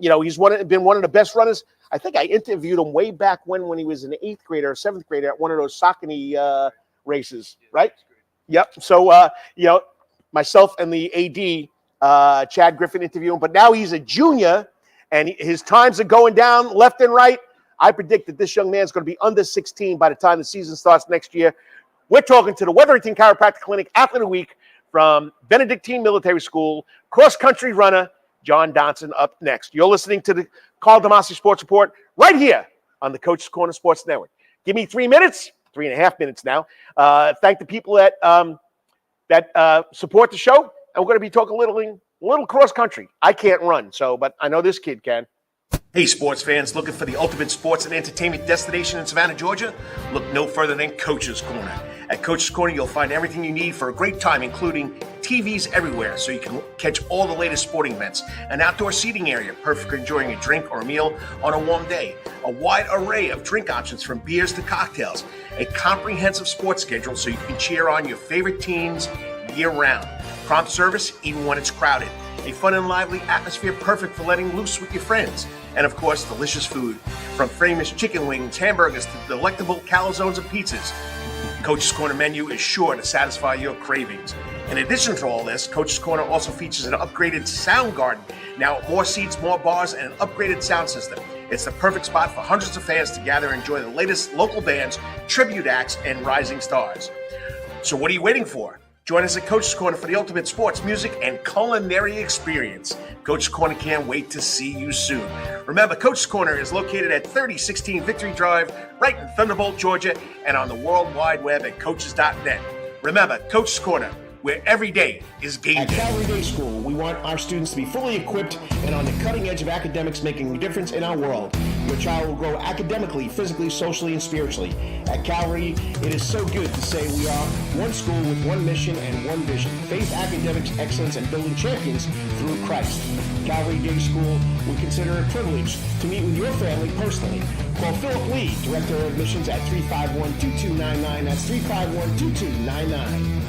He's been one of the best runners. I think I interviewed him way back when he was an 8th grader or 7th grader at one of those Saucony races, right? Yep. So, myself and the AD, Chad Griffin, interviewed him. But now he's a junior, and his times are going down left and right. I predict that this young man is going to be under 16 by the time the season starts next year. We're talking to the Wetherington Chiropractic Clinic Athlete of the Week from Benedictine Military School, cross-country runner, John Dodson, up next. You're listening to the Karl DeMasi Sports Report right here on the Coach's Corner Sports Network. Give me 3 minutes, 3.5 minutes now. Thank the people that support the show, and we're going to be talking a little cross-country. I can't run, but I know this kid can. Hey, sports fans, looking for the ultimate sports and entertainment destination in Savannah, Georgia? Look no further than Coach's Corner. At Coach's Corner, you'll find everything you need for a great time, including TVs everywhere so you can catch all the latest sporting events, an outdoor seating area, perfect for enjoying a drink or a meal on a warm day, a wide array of drink options from beers to cocktails, a comprehensive sports schedule so you can cheer on your favorite teams year-round, prompt service even when it's crowded, a fun and lively atmosphere perfect for letting loose with your friends, and of course, delicious food, from famous chicken wings, hamburgers to delectable calzones and pizzas. Coach's Corner menu is sure to satisfy your cravings. In addition to all this, Coach's Corner also features an upgraded sound garden. Now, more seats, more bars, and an upgraded sound system. It's the perfect spot for hundreds of fans to gather and enjoy the latest local bands, tribute acts, and rising stars. So what are you waiting for? Join us at Coach's Corner for the ultimate sports, music, and culinary experience. Coach's Corner can't wait to see you soon. Remember, Coach's Corner is located at 3016 Victory Drive, right in Thunderbolt, Georgia, and on the World Wide Web at coaches.net. Remember, Coach's Corner, where every day is game day. At Calvary Day School, we want our students to be fully equipped and on the cutting edge of academics, making a difference in our world. Your child will grow academically, physically, socially, and spiritually. At Calvary, it is so good to say we are one school with one mission and one vision: faith, academics, excellence, and building champions through Christ. Calvary Day School, we consider it a privilege to meet with your family personally. Call Philip Lee, Director of Admissions, at 351-2299. That's 351-2299.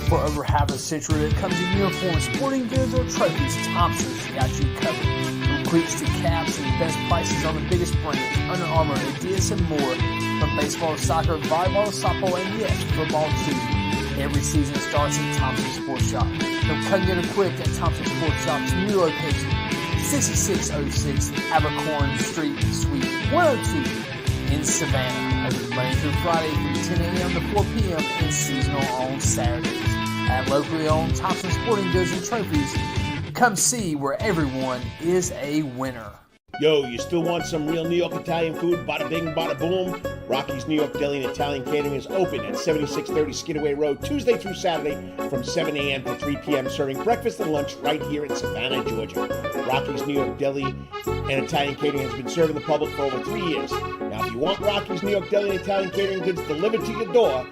For over half a century, when it comes to uniforms, sporting goods, or trophies, Thompson's got you covered. From cleats to caps and the best prices on the biggest brands, Under Armour, Adidas, and more. From baseball to soccer, volleyball to softball, and yes, football too. Every season starts at Thompson Sports Shop. From cutting and equipped at Thompson Sports Shop's new location, 6606 Abercorn Street, Suite 102 in Savannah. Open Monday through Friday from 10 a.m. to 4 p.m. and seasonal on Saturdays. At locally owned Thompson Sporting Goods and Trophies, come see where everyone is a winner. Yo, you still want some real New York Italian food? Bada bing, bada boom. Rocky's New York Deli and Italian Catering is open at 7630 Skidaway Road, Tuesday through Saturday from 7 a.m. to 3 p.m., serving breakfast and lunch right here in Savannah, Georgia. Rocky's New York Deli and Italian Catering has been serving the public for over 3 years. Now, if you want Rocky's New York Deli and Italian Catering goods delivered to your door,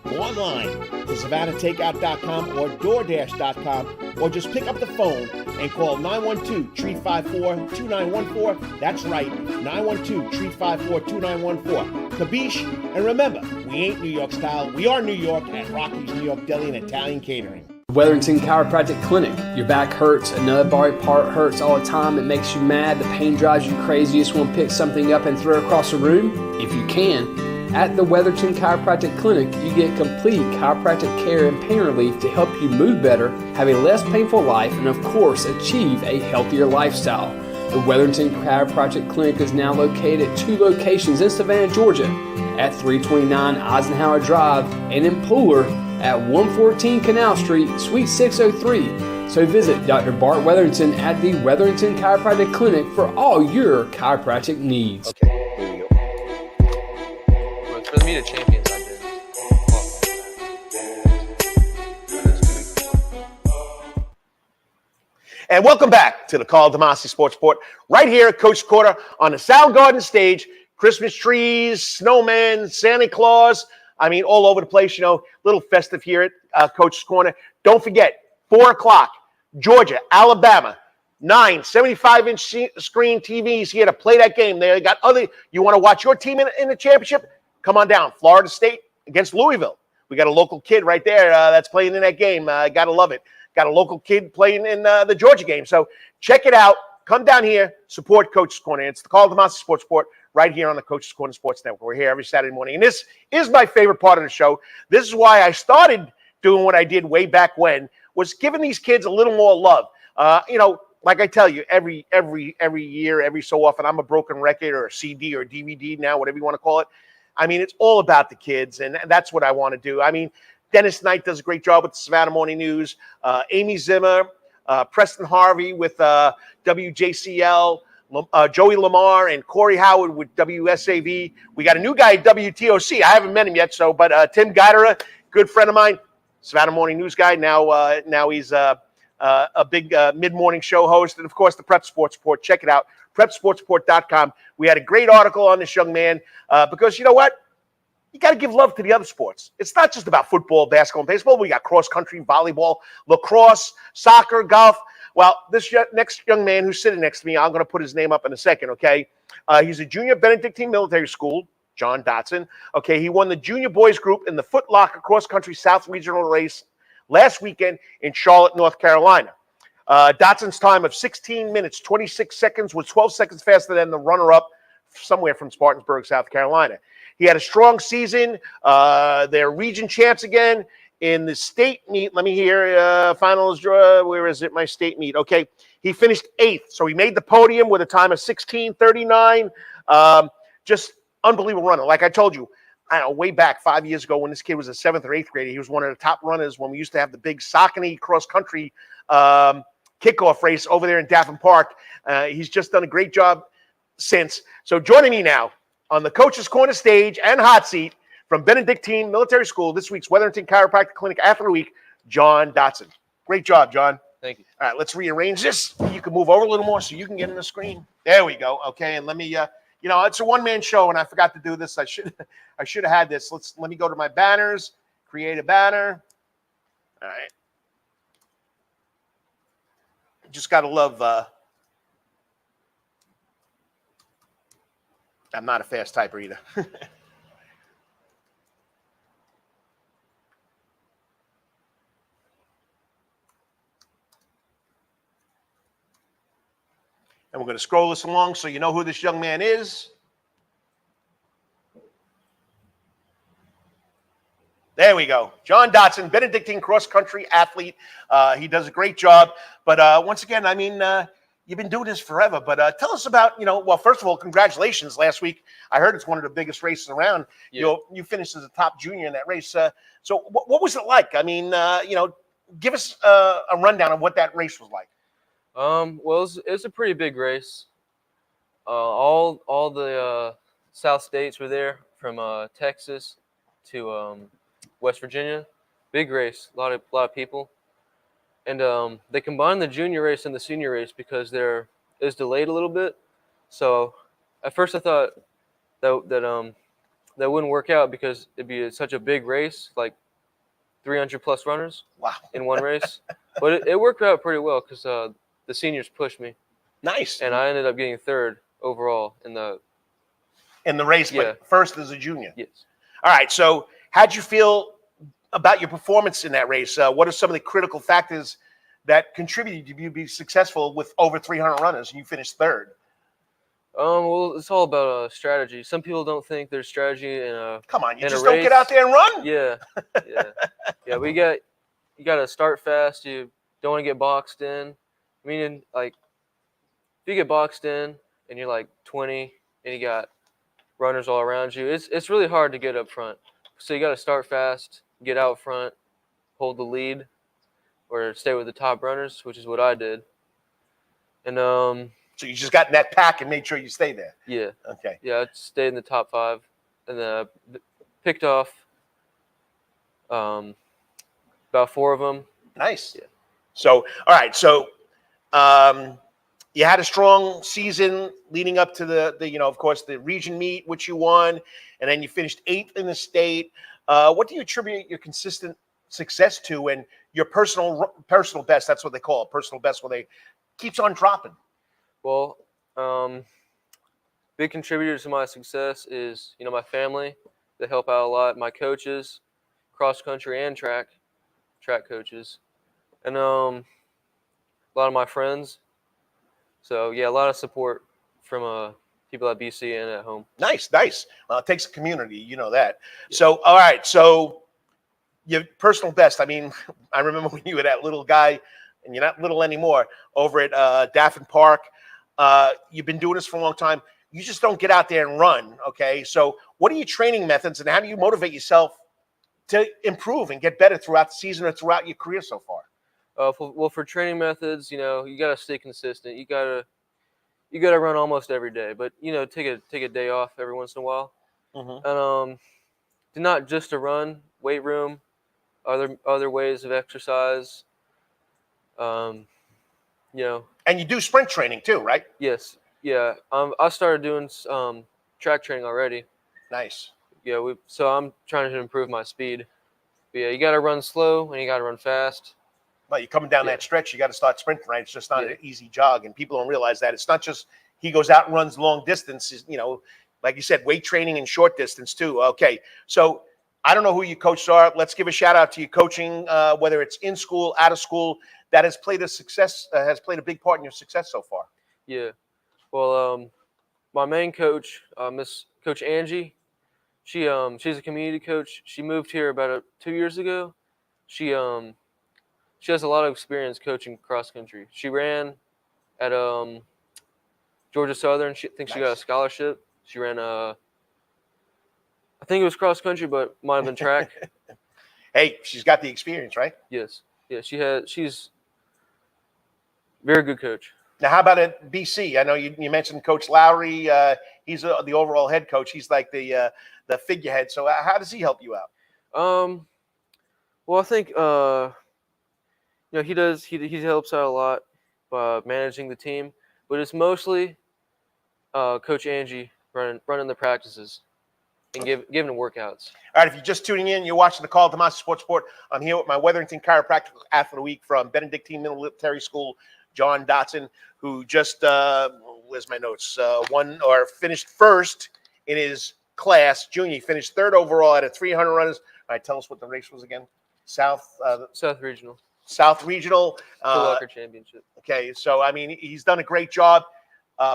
go online to SavannahTakeout.com or DoorDash.com, or just pick up the phone and call 912-354-2914. That's right, 912-354-2914. Kabish, and remember, we ain't New York style, we are New York at Rocky's New York Deli and Italian Catering. Wetherington Chiropractic Clinic. Your back hurts, another body part hurts all the time, it makes you mad, the pain drives you crazy, you just want to pick something up and throw it across the room? If you can. At the Wetherington Chiropractic Clinic, you get complete chiropractic care and pain relief to help you move better, have a less painful life, and of course, achieve a healthier lifestyle. The Wetherington Chiropractic Clinic is now located at 2 locations in Savannah, Georgia, at 329 Eisenhower Drive and in Pooler at 114 Canal Street, Suite 603. So visit Dr. Bart Wetherington at the Wetherington Chiropractic Clinic for all your chiropractic needs. Okay, here we go. Well, it's for the Meet of Champions I did. And welcome back to the Karl DeMasi Sports Report, right here at Coach's Corner on the Soundgarden stage. Christmas trees, snowmen, Santa Claus. I mean, all over the place, little festive here at Coach's Corner. Don't forget, 4 o'clock, Georgia, Alabama, 9 75-inch screen TVs here to play that game. They got you want to watch your team in the championship? Come on down. Florida State against Louisville. We got a local kid right there that's playing in that game. Got to love it. Got a local kid playing in the Georgia game. So check it out. Come down here, support Coach's Corner. It's the Karl DeMasi Sports Report right here on the Coach's Corner Sports Network. We're here every Saturday morning. And this is my favorite part of the show. This is why I started doing what I did way back when, was giving these kids a little more love. Like I tell you, every year, every so often, I'm a broken record or a CD or DVD now, whatever you want to call it. I mean, it's all about the kids, and that's what I want to do. I mean, Dennis Knight does a great job with the Savannah Morning News. Amy Zimmer, Preston Harvey with WJCL, Joey Lamar and Corey Howard with WSAV. We got a new guy at WTOC. I haven't met him yet, but Tim Geidera, good friend of mine, Savannah Morning News guy. Now he's a big mid-morning show host. And, of course, the Prep Sports Report. Check it out, prepsportsreport.com. We had a great article on this young man because you know what? You got to give love to the other sports. It's not just about football, basketball, and baseball. We got cross-country, volleyball, lacrosse, soccer, golf. Well, this next young man who's sitting next to me, I'm going to put his name up in a second, okay? He's a junior at Benedictine Military School, John Dodson. Okay, he won the junior boys group in the Foot Locker cross-country South Regional race last weekend in Charlotte, North Carolina. Dodson's time of 16 minutes, 26 seconds was 12 seconds faster than the runner-up somewhere from Spartanburg, South Carolina. He had a strong season. They're region champs again in the state meet. Let me hear finals draw. Where is it? My state meet. Okay. He finished 8th. So he made the podium with a time of 16:39. Just unbelievable runner. Like I told you, way back 5 years ago when this kid was a 7th or 8th grader, he was one of the top runners when we used to have the big Saucony cross-country kickoff race over there in Daffin Park. He's just done a great job since. So joining me now on the Coach's Corner stage and hot seat from Benedictine Military School, this week's Wetherington Chiropractic Clinic Athlete Week, John Dodson. Great job, John. Thank you. All right, let's rearrange this. You can move over a little more so you can get in the screen. There we go. Okay, and let me, it's a one-man show, and I forgot to do this. I should have had this. Let me go to my banners, create a banner. All right. Just got to love, I'm not a fast typer either. And we're going to scroll this along so you know who this young man is. There we go. John Dodson, Benedictine cross-country athlete. He does a great job. But once again, I mean, you've been doing this forever. But tell us about, well, first of all, congratulations last week. I heard it's one of the biggest races around. Yeah. You finished as a top junior in that race. So what was it like? I mean, give us a rundown of what that race was like. Well, it was a pretty big race. All the South states were there, from Texas to West Virginia. Big race, a lot of people, and they combined the junior race and the senior race because it was delayed a little bit. So at first I thought that wouldn't work out because it'd be such a big race, like 300 plus runners. Wow. In one race, but it worked out pretty well because the seniors pushed me. Nice. And I ended up getting 3rd overall in the race, Yeah. but first as a junior. Yes. All right. So how'd you feel about your performance in that race? What are some of the critical factors that contributed to you be successful with over 300 runners and you finished 3rd? Well, it's all about strategy. Some people don't think there's strategy in a Come on, you in a just don't race. get out there and run? Yeah. You got to start fast. You don't want to get boxed in. I mean, like you get boxed in and you're like 20 and you got runners all around you, it's really hard to get up front. So you got to start fast, get out front, hold the lead, or stay with the top runners, which is what I did. And So you just got in that pack and made sure you stay there. yeah, Okay. yeah, I stayed in the top 5, and then I picked off about 4 of them. Nice. Yeah. So, all right. So, you had a strong season leading up to the of course, the region meet, which you won, and then you finished 8th in the state. What do you attribute your consistent success to, and your personal best? That's what they call it, personal best, when they keeps on dropping. Well, big contributor to my success is my family. They help out a lot. My coaches, cross country and track coaches, and a lot of my friends. So yeah, a lot of support from people at BC and at home. Nice. Well, it takes a community, you know that. Yeah. So, all right. So, your personal best. I mean, I remember when you were that little guy, and you're not little anymore, over at Daffin Park. You've been doing this for a long time. You just don't get out there and run. Okay. So, what are your training methods, and how do you motivate yourself to improve and get better throughout the season or throughout your career so far? For training methods, you got to stay consistent. You got to run almost every day, but take a day off every once in a while. Mm-hmm. And not just to run, weight room, other ways of exercise. And you do sprint training too, right? Yes. Yeah. I started doing track training already. Nice. Yeah. So I'm trying to improve my speed. But yeah, you got to run slow and you got to run fast. Well, you're coming down that stretch, you got to start sprinting, right? It's just not an easy jog, and people don't realize that. It's not just he goes out and runs long distances, like you said, weight training and short distance too. Okay, so I don't know who your coaches are. Let's give a shout out to your coaching, whether it's in school, out of school, that has played a big part in your success so far. Yeah, well, my main coach, Miss Coach Angie, she's a community coach. She moved here about 2 years ago. She has a lot of experience coaching cross country. She ran at Georgia Southern. She got a scholarship. She ran I think it was cross country, but might have been track. Hey, she's got the experience, right? Yes. Yeah, she's very good coach. Now, how about at BC? I know you mentioned Coach Lowry. He's the overall head coach. He's like the figurehead. So how does he help you out? Well, I think he does. He helps out a lot by managing the team, but it's mostly Coach Angie running the practices and giving workouts. All right, if you're just tuning in, you're watching the Karl DeMasi Sports Report. I'm here with my Wetherington Chiropractic Athlete of the Week from Benedictine Military School, John Dodson, who just where's my notes? Won or finished first in his class, junior. He finished 3rd overall out of 300 runners. All right, tell us what the race was again. South Regional. South Regional. Walker Championship. Okay, so I mean, he's done a great job.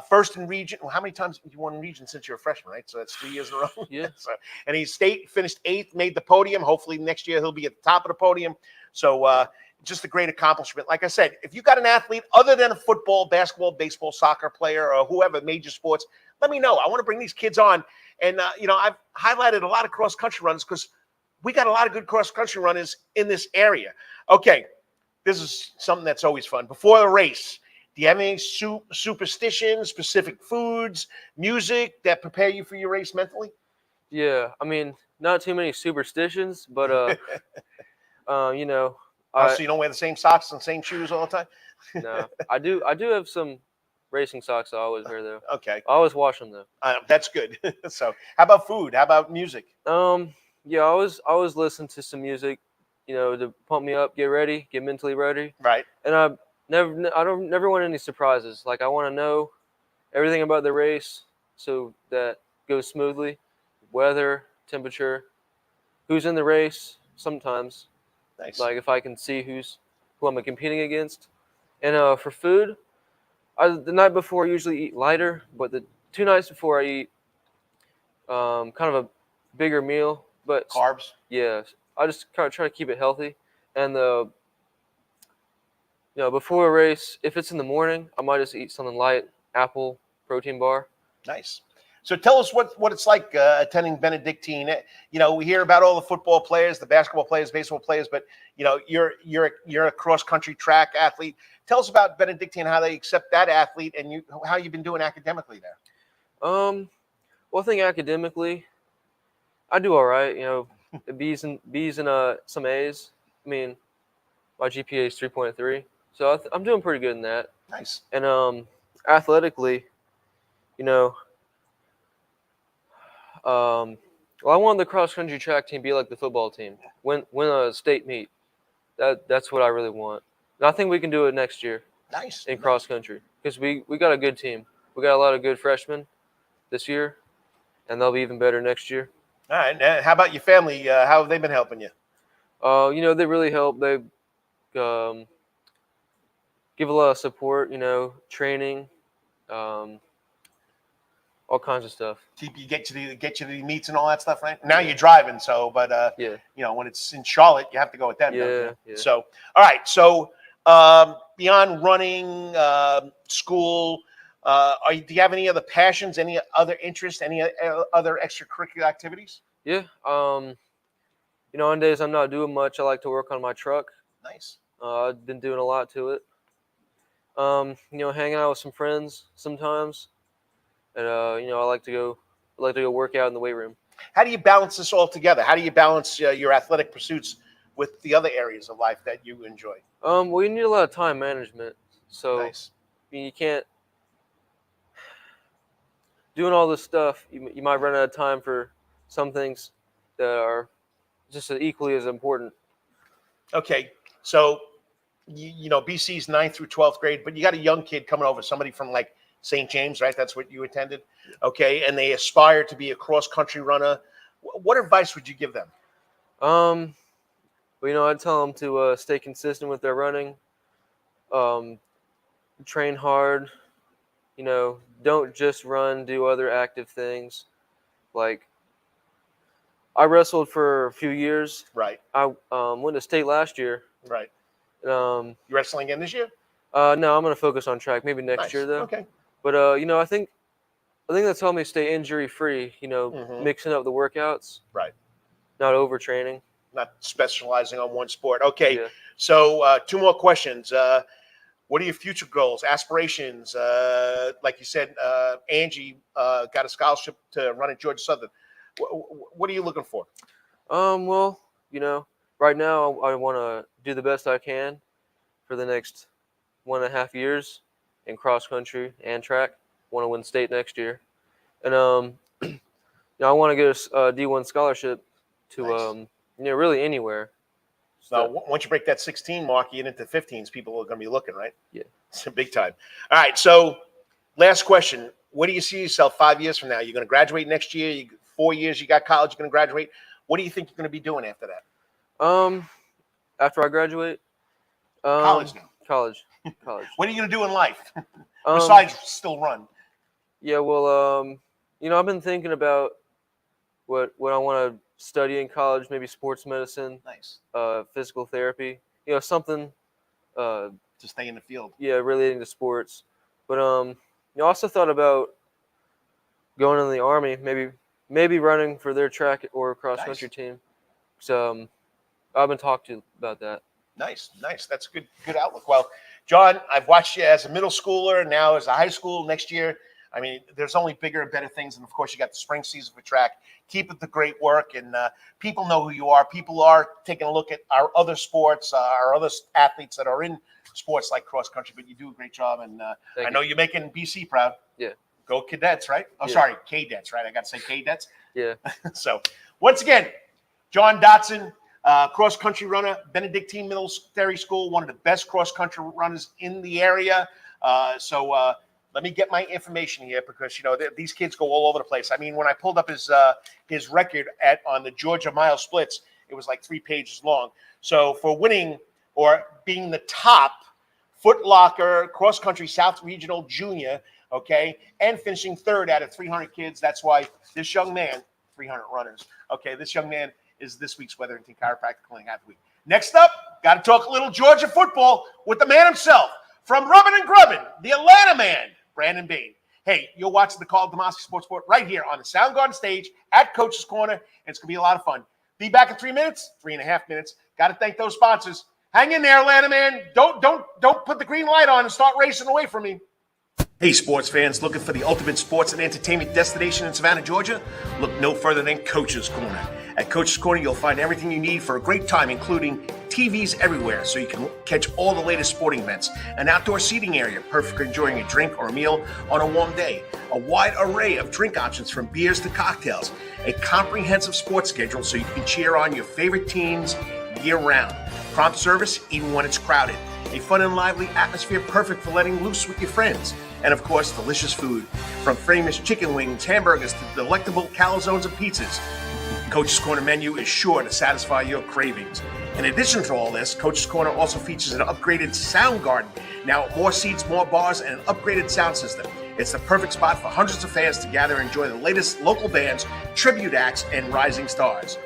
First in region. Well, how many times have you won region since you're a freshman, right? So that's 3 years in a row. Yeah. So, and he finished 8th, made the podium. Hopefully next year he'll be at the top of the podium. So just a great accomplishment. Like I said, if you got an athlete other than a football, basketball, baseball, soccer player, or whoever, major sports, let me know. I want to bring these kids on. And, I've highlighted a lot of cross-country runners because we got a lot of good cross-country runners in this area. Okay, this is something that's always fun. Before the race, do you have any superstitions, specific foods, music that prepare you for your race mentally? Yeah, I mean, not too many superstitions, but so you don't wear the same socks and same shoes all the time? No, I do have some racing socks I always wear though. Okay, I always wash them though. That's good. So, how about food? How about music? Yeah, I always listen to some music, to pump me up, get ready, get mentally ready. Right. And I never want any surprises. Like, I want to know everything about the race so that goes smoothly. Weather, temperature, who's in the race sometimes. Nice. Like, if I can see who I'm competing against. And for food, the night before I usually eat lighter, but the 2 nights before I eat kind of a bigger meal. But carbs? Yeah. I just kind of try to keep it healthy. And before a race, if it's in the morning, I might just eat something light, apple protein bar. Nice. So tell us what it's like attending Benedictine. We hear about all the football players, the basketball players, baseball players, but you're a cross country track athlete. Tell us about Benedictine, how they accept that athlete, and how you've been doing academically there. Well, I think academically, I do all right. B's and some A's. I mean, my GPA is 3.3, so I'm doing pretty good in that. Nice. And athletically, well, I wanted the cross country track team to be like the football team. Win a state meet. That's what I really want. And I think we can do it next year. Nice. In cross country, because we got a good team. We got a lot of good freshmen this year, and they'll be even better next year. All right. And how about your family? How have they been helping you? They really help. They give a lot of support. Training, all kinds of stuff. Get you to the meets and all that stuff, right? Now you're driving, so but yeah. When it's in Charlotte, you have to go with them. Yeah. So all right. So beyond running, school, do you have any other passions, any other interests, any other extracurricular activities? Yeah. On days I'm not doing much, I like to work on my truck. Nice. I've been doing a lot to it. Hanging out with some friends sometimes, and I like to go work out in the weight room. How do you balance this all together? How do you balance your athletic pursuits with the other areas of life that you enjoy? Well, you need a lot of time management. So Nice. you can't doing all this stuff. You might run out of time for some things that are just equally as important. Okay, so BC's 9th through 12th grade, but you got a young kid coming over, somebody from like St. James, right? That's what you attended. Okay, and they aspire to be a cross-country runner. What advice would you give them? I'd tell them to stay consistent with their running, train hard. Don't just run, do other active things. Like, I wrestled for a few years. Right. I went to state last year. Right. You wrestling again this year? No, I'm going to focus on track. Maybe next year, though. Okay. But, I think that's helped me stay injury-free, mixing up the workouts. Right. Not overtraining. Not specializing on one sport. Okay. Yeah. So 2 more questions. What are your future goals, aspirations? Like you said, Angie got a scholarship to run at Georgia Southern. What are you looking for? Well, right now I want to do the best I can for the next 1.5 years in cross country and track. Want to win state next year, and I want to get a D1 scholarship to Nice. Really anywhere. So once you break that 16 mark, you get into 15s. People are going to be looking, right? Yeah, it's a big time. All right. So last question: where do you see yourself 5 years from now? You're going to graduate next year. 4 years, you got college. You're going to graduate. What do you think you're going to be doing after that? After I graduate, college now. College. What are you going to do in life besides still run? Yeah, well, I've been thinking about what I want to study in college. Maybe sports medicine. Nice. Physical therapy. Something. To stay in the field. Yeah, relating to sports. But I also thought about going in the Army. Maybe running for their track or cross country team. So I've been talking to about that. Nice. That's a good outlook. Well, John, I've watched you as a middle schooler, now as a high school. Next year, I mean, there's only bigger and better things, and of course, you got the spring season for track. Keep up the great work, and people know who you are. People are taking a look at our other sports, our other athletes that are in sports like cross country. But you do a great job, and I know you're making BC proud. Yeah. Go Cadets, right? Oh, yeah. Sorry, Cadets, right? I got to say Cadets. Yeah. So, once again, John Dodson, cross-country runner, Benedictine Military School, one of the best cross-country runners in the area. So let me get my information here because, these kids go all over the place. I mean, when I pulled up his record on the Georgia mile splits, it was like 3 pages long. So for winning or being the top Foot Locker cross-country South Regional Junior, okay, and finishing 3rd out of 300 kids. That's why this young man, 300 runners, okay, this young man is this week's Wetherington Chiropractic Clinic Athlete. Next up, got to talk a little Georgia football with the man himself from Rubbin and Grubbin, the Atlanta man, Brandan Bain. Hey, you're watching the Karl DeMasi Sports Report right here on the Soundgarden stage at Coach's Corner, and it's going to be a lot of fun. Be back in 3 minutes, 3.5 minutes. Got to thank those sponsors. Hang in there, Atlanta, man. Don't put the green light on and start racing away from me. Hey, sports fans, looking for the ultimate sports and entertainment destination in Savannah, Georgia? Look no further than Coach's Corner. At Coach's Corner, you'll find everything you need for a great time, including TVs everywhere so you can catch all the latest sporting events, an outdoor seating area, perfect for enjoying a drink or a meal on a warm day, a wide array of drink options from beers to cocktails, a comprehensive sports schedule so you can cheer on your favorite teams year-round, prompt service even when it's crowded, a fun and lively atmosphere perfect for letting loose with your friends, and of course, delicious food, from famous chicken wings, hamburgers to delectable calzones and pizzas. Coach's Corner menu is sure to satisfy your cravings. In addition to all this, Coach's Corner also features an upgraded sound garden, now with more seats, more bars, and an upgraded sound system. It's the perfect spot for hundreds of fans to gather and enjoy the latest local bands, tribute acts, and rising stars.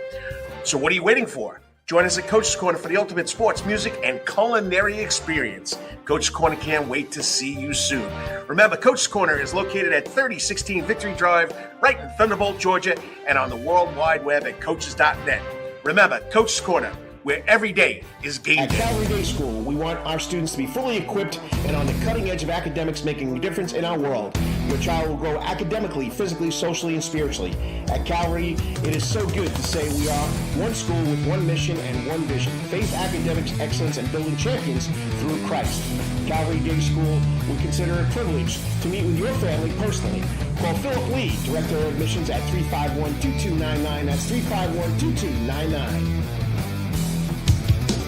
So what are you waiting for? Join us at Coach's Corner for the ultimate sports, music, and culinary experience. Coach's Corner can't wait to see you soon. Remember, Coach's Corner is located at 3016 Victory Drive, right in Thunderbolt, Georgia, and on the World Wide Web at coaches.net. Remember, Coach's Corner, where every day is game day. At Calvary Day School, we want our students to be fully equipped and on the cutting edge of academics, making a difference in our world. Your child will grow academically, physically, socially, and spiritually. At Calvary, it is so good to say we are one school with one mission and one vision: faith, academics, excellence, and building champions through Christ. Calvary Day School would consider it a privilege to meet with your family personally. Call Philip Lee, Director of Admissions, at 351-2299. That's 351-2299.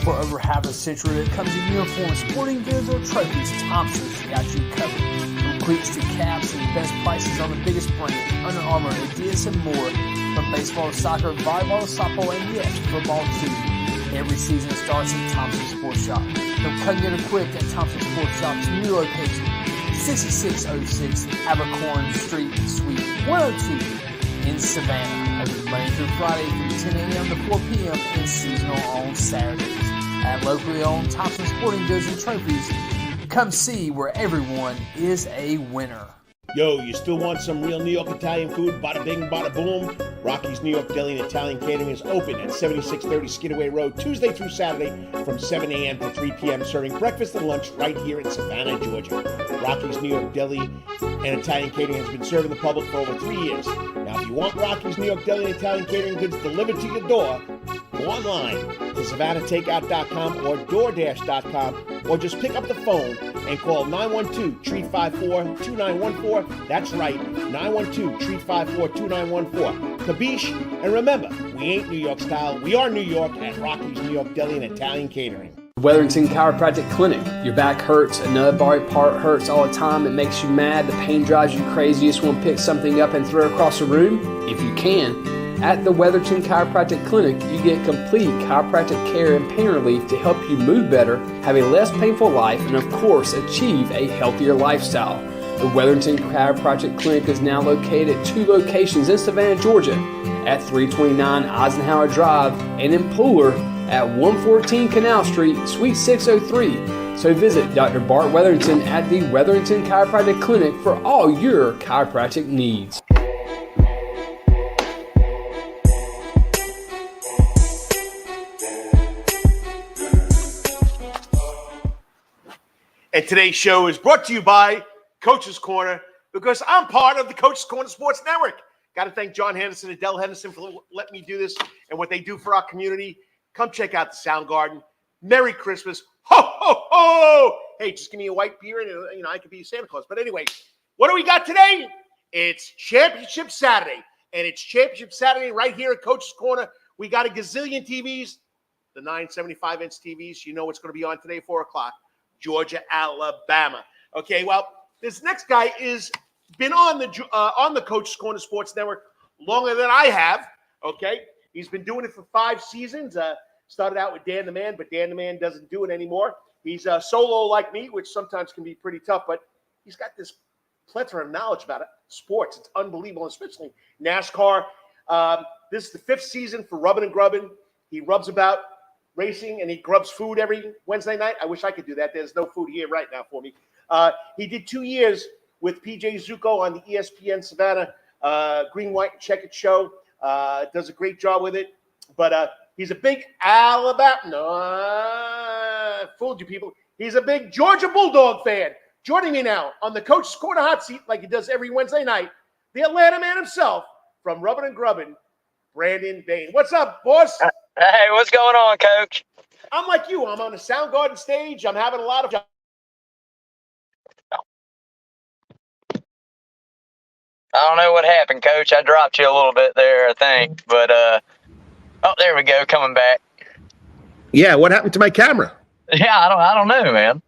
For over half a century, when it comes to uniforms, sporting goods, or trophies, Thompson's got you covered. From cleats to caps and best prices on the biggest brands, Under Armour, Adidas, and more. From baseball to soccer, volleyball to softball, and yes, football too. Every season starts at Thompson Sports Shop. From cutting it equipped at Thompson Sports Shop's new location, 6606 Abercorn Street, Suite 102 in Savannah. Open Monday through Friday from 10 a.m. to 4 p.m. and seasonal on Saturdays. At locally owned Thompson Sporting Goods and Trophies, come see where everyone is a winner. Yo, you still want some real New York Italian food? Bada bing, bada boom. Rocky's New York Deli and Italian Catering is open at 7630 Skidaway Road, Tuesday through Saturday from 7 a.m. to 3 p.m., serving breakfast and lunch right here in Savannah, Georgia. Rocky's New York Deli and Italian Catering has been serving the public for over 3 years. Now, if you want Rocky's New York Deli and Italian Catering goods delivered to your door, go online to SavannahTakeout.com or DoorDash.com, or just pick up the phone and call 912-354-2914. That's right, 912-354-2914. Kabish, and remember, we ain't New York style, we are New York at Rocky's New York Deli and Italian Catering. Wetherington Chiropractic Clinic. Your back hurts, another body part hurts all the time, it makes you mad, the pain drives you crazy, you just want to pick something up and throw it across the room? If you can, at the Wetherington Chiropractic Clinic, you get complete chiropractic care and pain relief to help you move better, have a less painful life, and of course, achieve a healthier lifestyle. The Wetherington Chiropractic Clinic is now located at 2 locations in Savannah, Georgia, at 329 Eisenhower Drive and in Pooler at 114 Canal Street, Suite 603. So visit Dr. Bart Wetherington at the Wetherington Chiropractic Clinic for all your chiropractic needs. And today's show is brought to you by Coach's Corner, because I'm part of the Coach's Corner Sports Network. Got to thank John Henderson and Dell Henderson for letting me do this and what they do for our community. Come check out the Soundgarden. Merry Christmas. Ho, ho, ho! Hey, just give me a white beer and, I could be Santa Claus. But anyway, what do we got today? It's Championship Saturday. And it's Championship Saturday right here at Coach's Corner. We got a gazillion TVs, the 975-inch TVs. You know what's going to be on today, 4 o'clock. Georgia, Alabama. Okay, well, this next guy is been on the Coach's Corner Sports Network longer than I have. Okay, he's been doing it for 5 seasons. Started out with Dan the Man, but Dan the Man doesn't do it anymore. He's solo like me, which sometimes can be pretty tough, but he's got this plethora of knowledge about sports. It's unbelievable, especially NASCAR. This is the 5th season for Rubbin and Grubbin. He rubs about racing, and he grubs food every Wednesday night. I wish I could do that. There's no food here right now for me. He did 2 years with PJ Zuko on the ESPN Savannah Green, White, and Checkered show. Does a great job with it. But he's a big Alabama. No, I fooled you people. He's a big Georgia Bulldog fan. Joining me now on the Coach's Corner hot seat, like he does every Wednesday night, the Atlanta man himself from Rubbin and Grubbin, Brandan Bain. What's up, boss? Hey, what's going on, Coach? I'm like you. I'm on the Soundgarden stage. I'm having a lot of. I don't know what happened, Coach. I dropped you a little bit there, I think. But, oh, there we go, coming back. Yeah, what happened to my camera? Yeah, I don't know, man.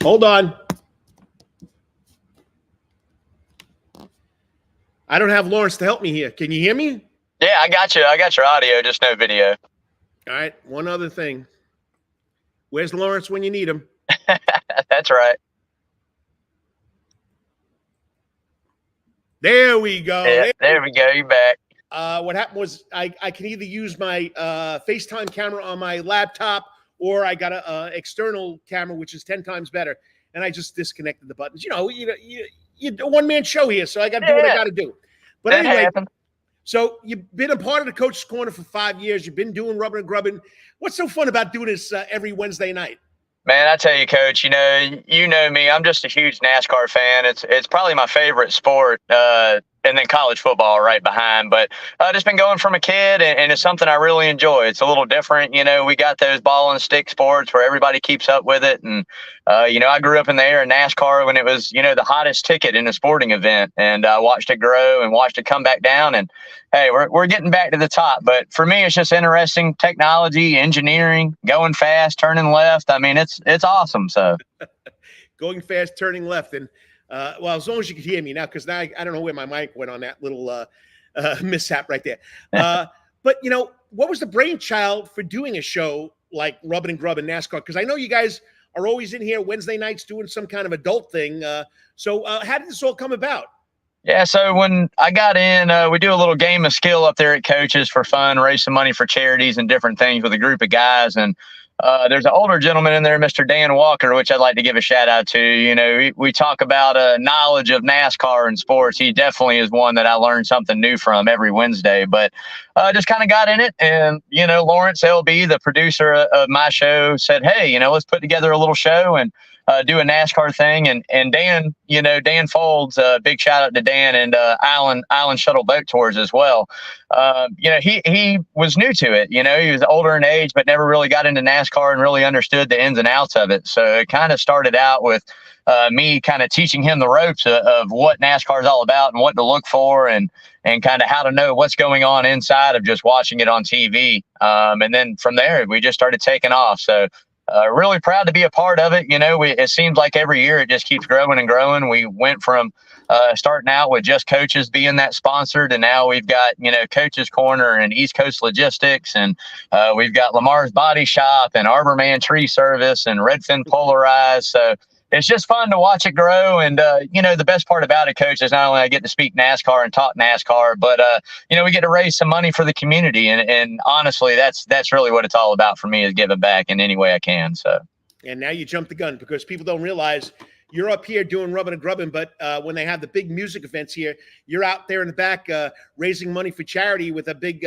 Hold on. I don't have Lawrence to help me here. Can you hear me? Yeah, I got you. I got your audio, just no video. All right, one other thing. Where's Lawrence when you need him? That's right. There we go. Yeah, there we go. You're back. What happened was I can either use my FaceTime camera on my laptop or I got an external camera, which is 10 times better. And I just disconnected the buttons. You a one-man show here, so I got to do what I got to do. But That anyway, happened. so you've been a part of the Coach's Corner for 5 years. You've been doing Rubbin and Grubbin. What's so fun about doing this every Wednesday night? Man, I tell you, Coach, you know me. I'm just a huge NASCAR fan. It's probably my favorite sport, and then college football right behind. But I've just been going from a kid, and it's something I really enjoy. It's a little different. We got those ball and stick sports where everybody keeps up with it. And, I grew up in the era of NASCAR when it was, the hottest ticket in a sporting event. And I watched it grow and watched it come back down. And, hey, we're getting back to the top. But for me, it's just interesting technology, engineering, going fast, turning left. I mean, it's awesome. So Going fast, turning left. And, well, as long as you could hear me now, because now I don't know where my mic went on that little mishap right there. But, what was the brainchild for doing a show like Rubbin and Grubbin NASCAR? Because I know you guys are always in here Wednesday nights doing some kind of adult thing. So how did this all come about? Yeah, so when I got in, we do a little game of skill up there at Coach's for fun, raise some money for charities and different things with a group of guys. And there's an older gentleman in there, Mr. Dan Walker, which I'd like to give a shout out to. We talk about knowledge of NASCAR and sports. He definitely is one that I learn something new from every Wednesday. But just kind of got in it. And, Lawrence LB, the producer of my show, said, hey, let's put together a little show and do a NASCAR thing. And Dan, Dan Folds, big shout out to Dan and Island Shuttle Boat Tours as well. He was new to it. He was older in age, but never really got into NASCAR and really understood the ins and outs of it. So it kind of started out with me kind of teaching him the ropes of what NASCAR is all about and what to look for and kind of how to know what's going on inside of just watching it on TV. And then from there, we just started taking off. So really proud to be a part of it. It seems like every year it just keeps growing and growing. We went from starting out with just Coaches being that sponsored, and now we've got, Coach's Corner and East Coast Logistics, and we've got Lamar's Body Shop and Arborman Tree Service and Redfin Polarized. So it's just fun to watch it grow. And, the best part about it, Coach, is not only I get to speak NASCAR and talk NASCAR, but, we get to raise some money for the community. And honestly, that's really what it's all about for me, is giving back in any way I can. So. And now you jumped the gun, because people don't realize you're up here doing Rubbin and Grubbin, but when they have the big music events here, you're out there in the back raising money for charity with a big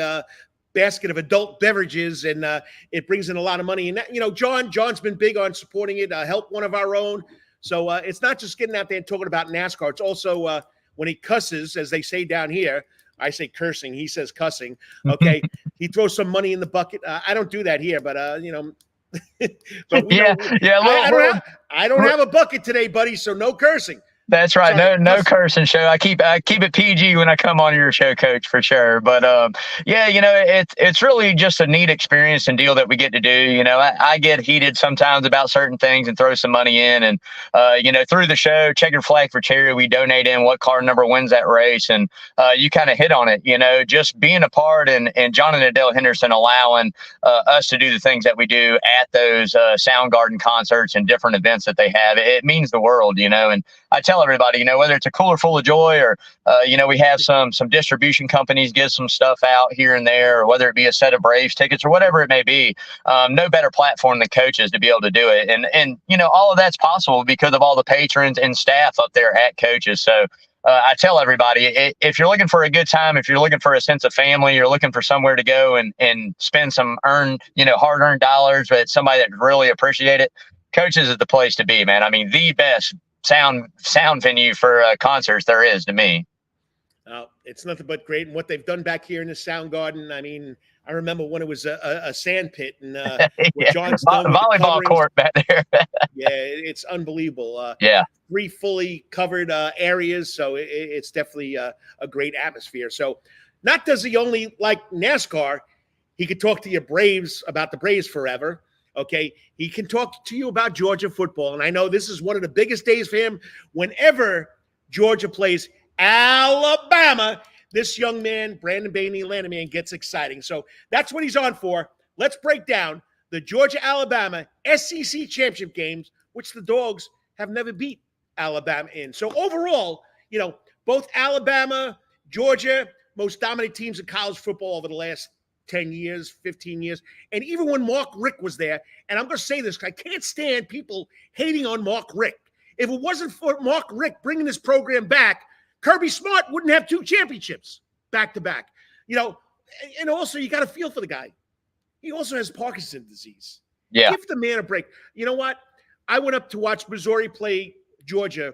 basket of adult beverages, and it brings in a lot of money. And that, John's been big on supporting it. Help one of our own. So it's not just getting out there and talking about NASCAR. It's also when he cusses, as they say down here. I say cursing. He says cussing. Okay, he throws some money in the bucket. I don't do that here, but but I don't have a bucket today, buddy. So no cursing. That's right. Sorry, no cursing show. I keep it PG when I come on your show, Coach, for sure. But it's really just a neat experience and deal that we get to do. I get heated sometimes about certain things and throw some money in, and through the show, Checkered Flag for Charity, we donate in what car number wins that race, and you kind of hit on it. Just being a part, and John and Adele Henderson allowing us to do the things that we do at those Soundgarden concerts and different events that they have. It means the world, and I tell everybody, whether it's a cooler full of joy or, we have some distribution companies give some stuff out here and there, or whether it be a set of Braves tickets or whatever it may be, no better platform than coaches to be able to do it. And all of that's possible because of all the patrons and staff up there at Coaches. So I tell everybody, if you're looking for a good time, if you're looking for a sense of family, you're looking for somewhere to go and spend some hard-earned dollars, but somebody that really appreciate it, Coaches is the place to be, man. I mean, the best sound venue for concerts there is to me. It's nothing but great. And what they've done back here in the Sound Garden, I mean, I remember when it was a sand pit and yeah. John's done with volleyball court back there. Yeah, it's unbelievable. Yeah. 3 fully covered areas. So it's definitely a great atmosphere. So not does he only like NASCAR, he could talk to your Braves about the Braves forever. Okay. He can talk to you about Georgia football. And I know this is one of the biggest days for him. Whenever Georgia plays Alabama, this young man, Brandan Bain, the Atlanta man, gets exciting. So that's what he's on for. Let's break down the Georgia-Alabama SEC championship games, which the Dogs have never beat Alabama in. So overall, both Alabama, Georgia, most dominant teams in college football over the last 10 years, 15 years. And even when Mark Richt was there, and I'm going to say this, I can't stand people hating on Mark Richt. If it wasn't for Mark Richt bringing this program back, Kirby Smart wouldn't have 2 championships back to back. And also you got to feel for the guy. He also has Parkinson's disease. Yeah. Give the man a break. You know what? I went up to watch Missouri play Georgia,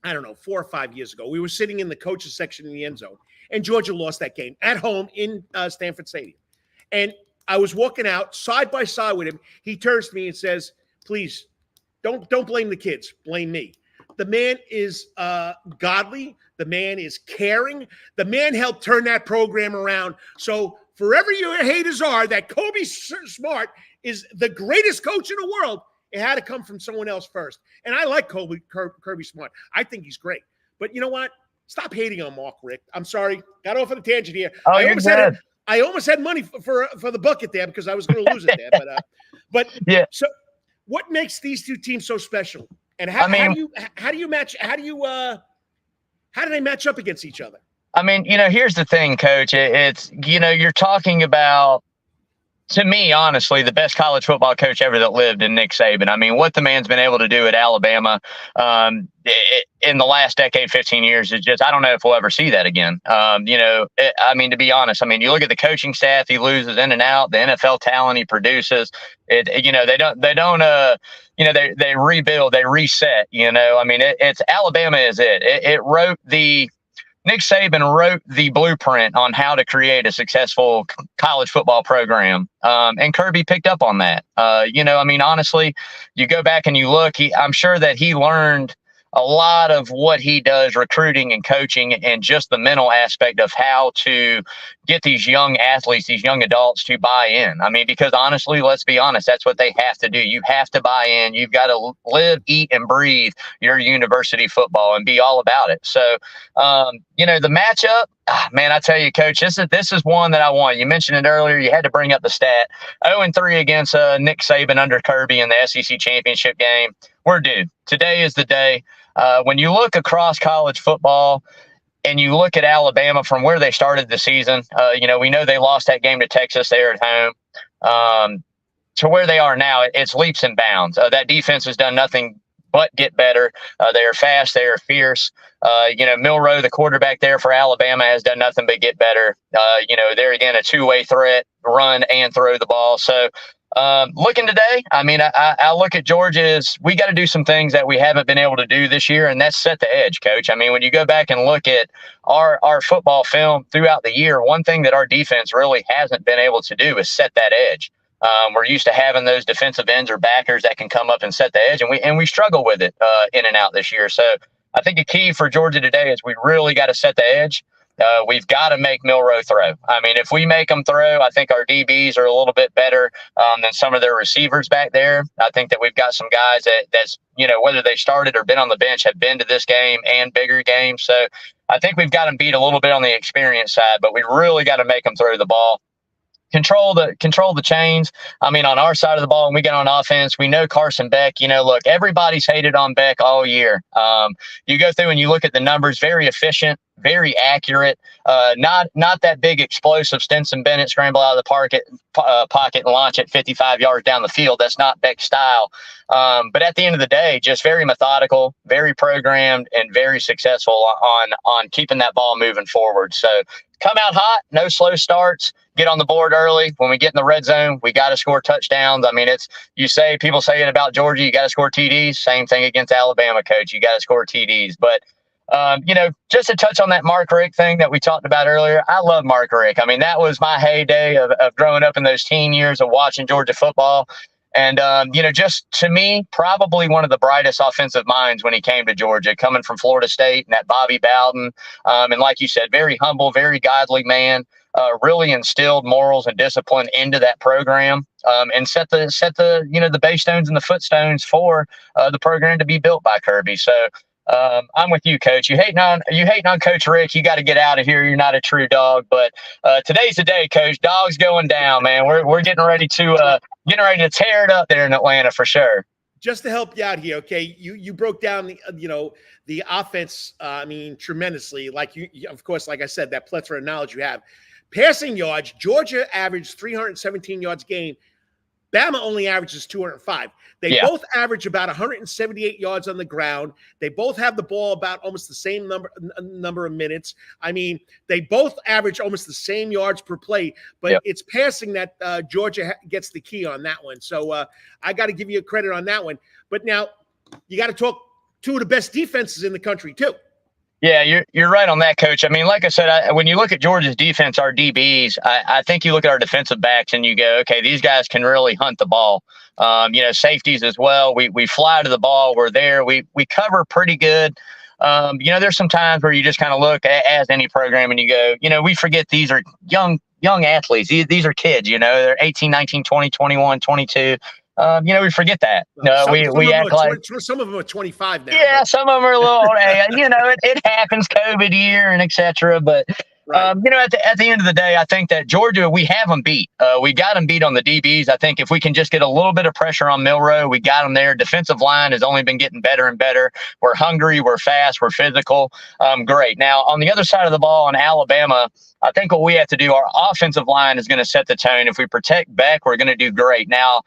I don't know, 4 or 5 years ago. We were sitting in the coaches section in the end zone, and Georgia lost that game at home in Stanford Stadium. And I was walking out side by side with him. He turns to me and says, please, don't blame the kids. Blame me. The man is godly. The man is caring. The man helped turn that program around. So forever your haters are that Kirby Smart is the greatest coach in the world, it had to come from someone else first. And I like Kirby Smart. I think he's great. But you know what? Stop hating on Mark Richt. I'm sorry. Got off on a tangent here. Oh, I almost had money for the bucket there because I was going to lose it there. But yeah. So what makes these 2 teams so special? And how do they match up against each other? I mean, here's the thing, Coach. It's, you're talking about, to me, honestly, the best college football coach ever that lived in Nick Saban. I mean, what the man's been able to do at Alabama in the last decade, 15 years, is just, I don't know if we'll ever see that again. To be honest, you look at the coaching staff he loses in and out, the NFL talent he produces. They rebuild, they reset. It's Alabama is it. Nick Saban wrote the blueprint on how to create a successful college football program. And Kirby picked up on that. Honestly, you go back and you look, I'm sure that he learned a lot of what he does recruiting and coaching and just the mental aspect of how to get these young athletes, these young adults to buy in. Because honestly, let's be honest, that's what they have to do. You have to buy in. You've got to live, eat, and breathe your university football and be all about it. So, the matchup, man, I tell you, Coach, this is one that I want. You mentioned it earlier. You had to bring up the stat. 0-3 against Nick Saban under Kirby in the SEC championship game. We're due. Today is the day. When you look across college football and you look at Alabama from where they started the season, we know they lost that game to Texas there at home. To where they are now, it's leaps and bounds. That defense has done nothing but get better. They are fast. They are fierce. Milroe, the quarterback there for Alabama, has done nothing but get better. They're again a 2-way threat, run and throw the ball. So looking today, I look at Georgia's, we got to do some things that we haven't been able to do this year, and that's set the edge, Coach. When you go back and look at our football film throughout the year, one thing that our defense really hasn't been able to do is set that edge. We're used to having those defensive ends or backers that can come up and set the edge, and we struggle with it in and out this year. So I think the key for Georgia today is we really got to set the edge. We've got to make Milroe throw. If we make them throw, I think our DBs are a little bit better than some of their receivers back there. I think that we've got some guys that's whether they started or been on the bench have been to this game and bigger games. So I think we've got them beat a little bit on the experience side, but we really got to make them throw the ball. control the chains. I mean, on our side of the ball, when we get on offense, we know Carson Beck, look, everybody's hated on Beck all year. You go through and you look at the numbers, very efficient, very accurate, not that big explosive Stinson Bennett scramble out of the pocket and launch it 55 yards down the field. That's not Beck's style. But at the end of the day, just very methodical, very programmed, and very successful on keeping that ball moving forward. So come out hot, no slow starts, get on the board early. When we get in the red zone, we got to score touchdowns. I mean, people say it about Georgia, you got to score TDs. Same thing against Alabama, coach. You got to score TDs. But, just to touch on that Mark Richt thing that we talked about earlier, I love Mark Richt. I mean, that was my heyday of growing up in those teen years of watching Georgia football. And, just to me, probably one of the brightest offensive minds when he came to Georgia, coming from Florida State and that Bobby Bowden. And like you said, very humble, very godly man, really instilled morals and discipline into that program, and set the base stones and the foot stones for the program to be built by Kirby. So I'm with you, Coach. You hating on Coach Rick. You got to get out of here. You're not a true dog. But today's the day, Coach. Dog's going down, man. We're getting ready to tear it up there in Atlanta for sure. Just to help you out here, okay? You broke down the offense. Tremendously. Like you, of course, like I said, that plethora of knowledge you have. Passing yards, Georgia averaged 317 yards a game. Bama only averages 205. They both average about 178 yards on the ground. They both have the ball about almost the same number of minutes. I mean, they both average almost the same yards per play, but it's passing that Georgia gets the key on that one. So I got to give you credit on that one. But now you got to talk two of the best defenses in the country too. Yeah, you're right on that, Coach. I mean, like I said, when you look at Georgia's defense, our DBs, I think you look at our defensive backs and you go, okay, these guys can really hunt the ball. Safeties as well. We fly to the ball. We're there. We cover pretty good. There's some times where you just kind of look as any program and you go, we forget these are young athletes. These are kids, they're 18, 19, 20, 21, 22. We forget that. We act like some of them are 25 now. Yeah, some of them are a little. It happens, COVID year and etc. But right. At the end of the day, I think that Georgia, we have them beat. We got them beat on the DBs. I think if we can just get a little bit of pressure on Milroe, we got them there. Defensive line has only been getting better and better. We're hungry, we're fast, we're physical. Great. Now on the other side of the ball in Alabama, I think what we have to do, our offensive line is going to set the tone. If we protect Beck, we're going to do great. Now,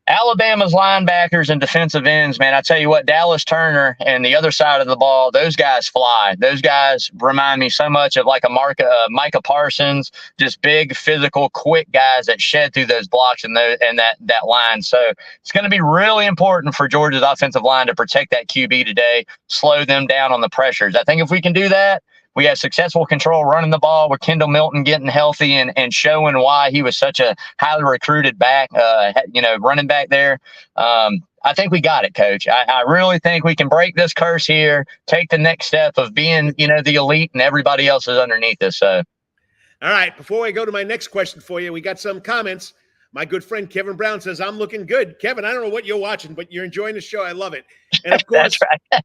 Alabama's linebackers and defensive ends, man, I tell you what, Dallas Turner and the other side of the ball, those guys fly. Those guys remind me so much of like a Micah Parsons, just big, physical, quick guys that shed through those blocks and that line. So it's going to be really important for Georgia's offensive line to protect that QB today, slow them down on the pressures. I think if we can do that, we have successful control running the ball with Kendall Milton getting healthy and showing why he was such a highly recruited back, running back there. I think we got it, Coach. I really think we can break this curse here, take the next step of being, the elite and everybody else is underneath us. So, all right. Before I go to my next question for you, we got some comments. My good friend Kevin Brown says, I'm looking good. Kevin, I don't know what you're watching, but you're enjoying the show. I love it. And of course, that's right.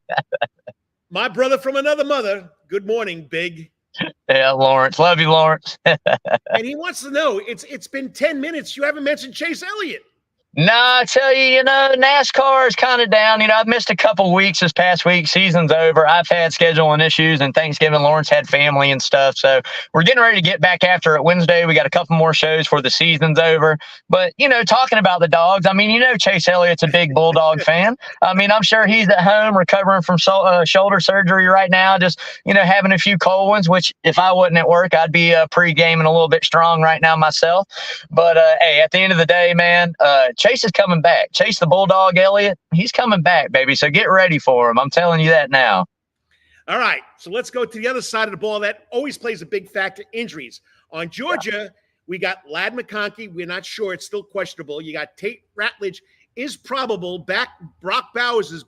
My brother from another mother. Good morning, Big. Yeah, Lawrence. Love you, Lawrence. And he wants to know, it's been 10 minutes. You haven't mentioned Chase Elliott. No, I tell you, NASCAR is kind of down. I've missed a couple weeks this past week. Season's over. I've had scheduling issues and Thanksgiving. Lawrence had family and stuff. So we're getting ready to get back after it Wednesday. We got a couple more shows before the season's over. But, talking about the dogs, Chase Elliott's a big Bulldog fan. I'm sure he's at home recovering from shoulder surgery right now, just, having a few cold ones, which if I wasn't at work, I'd be pre-gaming a little bit strong right now myself. But, hey, at the end of the day, man, Chase is coming back. Chase the Bulldog Elliott, he's coming back, baby. So get ready for him. I'm telling you that now. All right. So let's go to the other side of the ball. That always plays a big factor, injuries. On Georgia, we got Ladd McConkey. We're not sure. It's still questionable. You got Tate Ratledge is probable. Brock Bowers is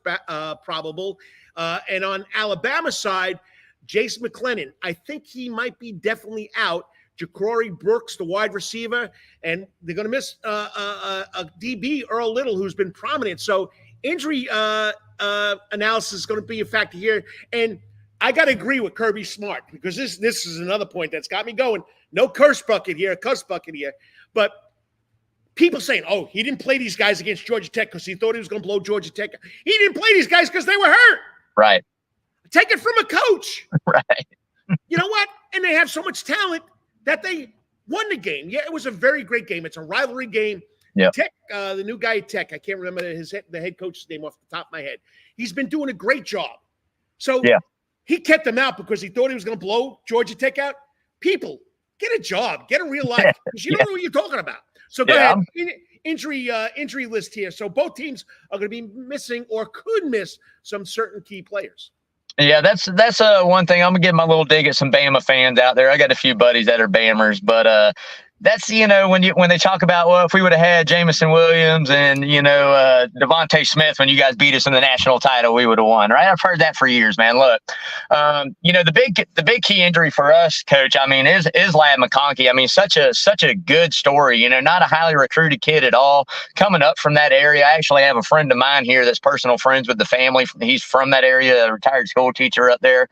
probable. And on Alabama's side, Jace McClellan, I think he might be definitely out. Ja'Cory Brooks, the wide receiver, and they're going to miss a DB, Earl Little, who's been prominent. So injury analysis is going to be a factor here. And I got to agree with Kirby Smart because this is another point that's got me going. No curse bucket here, cuss bucket here. But people saying, oh, he didn't play these guys against Georgia Tech because he thought he was going to blow Georgia Tech. He didn't play these guys because they were hurt. Right. Take it from a coach. Right. You know what? And they have so much talent that they won the game. Yeah, it was a very great game. It's a rivalry game. Yeah. Tech, the new guy at Tech, I can't remember the head coach's name off the top of my head. He's been doing a great job. So he kept them out because he thought he was going to blow Georgia Tech out. People, get a job, get a real life, because you don't know what you're talking about. So go ahead. Injury list here. So both teams are going to be missing or could miss some certain key players. Yeah, that's one thing. I'm gonna give my little dig at some Bama fans out there. I got a few buddies that are Bamers, but that's, when they talk about, well, if we would have had Jamison Williams and Devontae Smith when you guys beat us in the national title, we would have won, right? I've heard that for years, man. Look, the big key injury for us, Coach, is Lad McConkey. Such a good story. Not a highly recruited kid at all, coming up from that area. I actually have a friend of mine here that's personal friends with the family. He's from that area, a retired school teacher up there.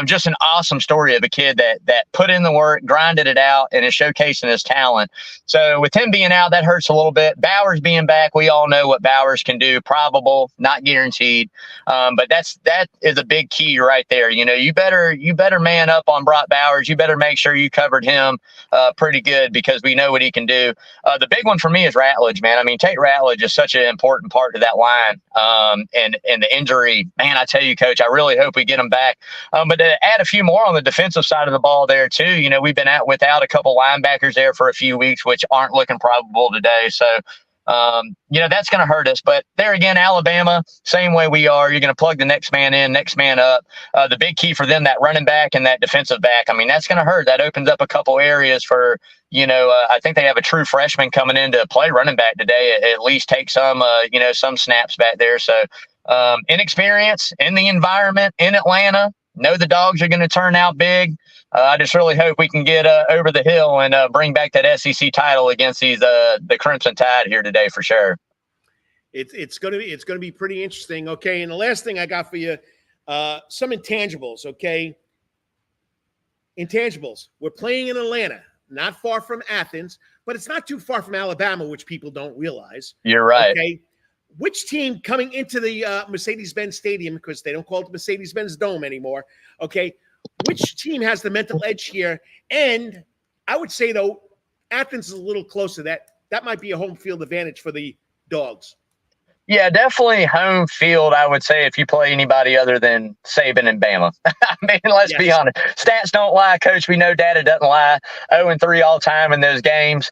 Just an awesome story of a kid that put in the work, grinded it out, and is showcasing his talent. So with him being out, that hurts a little bit. Bowers being back, we all know what Bowers can do. Probable, not guaranteed. But that is a big key right there. You better man up on Brock Bowers. You better make sure you covered him pretty good, because we know what he can do. The big one for me is Ratledge, man. Tate Ratledge is such an important part of that line. And the injury, man, I tell you, Coach, I really hope we get him back. But to add a few more on the defensive side of the ball there too, we've been without a couple linebackers there for a few weeks, which aren't looking probable today. So, that's going to hurt us. But there again, Alabama, same way we are. You're going to plug the next man in, next man up. The big key for them, that running back and that defensive back, that's going to hurt. That opens up a couple areas for, I think they have a true freshman coming in to play running back today, at least take some snaps back there. So, inexperience in the environment in Atlanta. Know the Dogs are going to turn out big. I just really hope we can get over the hill and bring back that SEC title against the Crimson Tide here today for sure. It's going to be pretty interesting. Okay, and the last thing I got for you, some intangibles. Okay, intangibles. We're playing in Atlanta, not far from Athens, but it's not too far from Alabama, which people don't realize. You're right. Okay. Which team coming into the Mercedes-Benz Stadium, because they don't call it the Mercedes-Benz Dome anymore, okay, which team has the mental edge here? And I would say, though, Athens is a little closer. That might be a home field advantage for the Dogs. Yeah, definitely home field, I would say, if you play anybody other than Saban and Bama. Let's be honest. Stats don't lie, Coach. We know data doesn't lie. 0-3 all time in those games.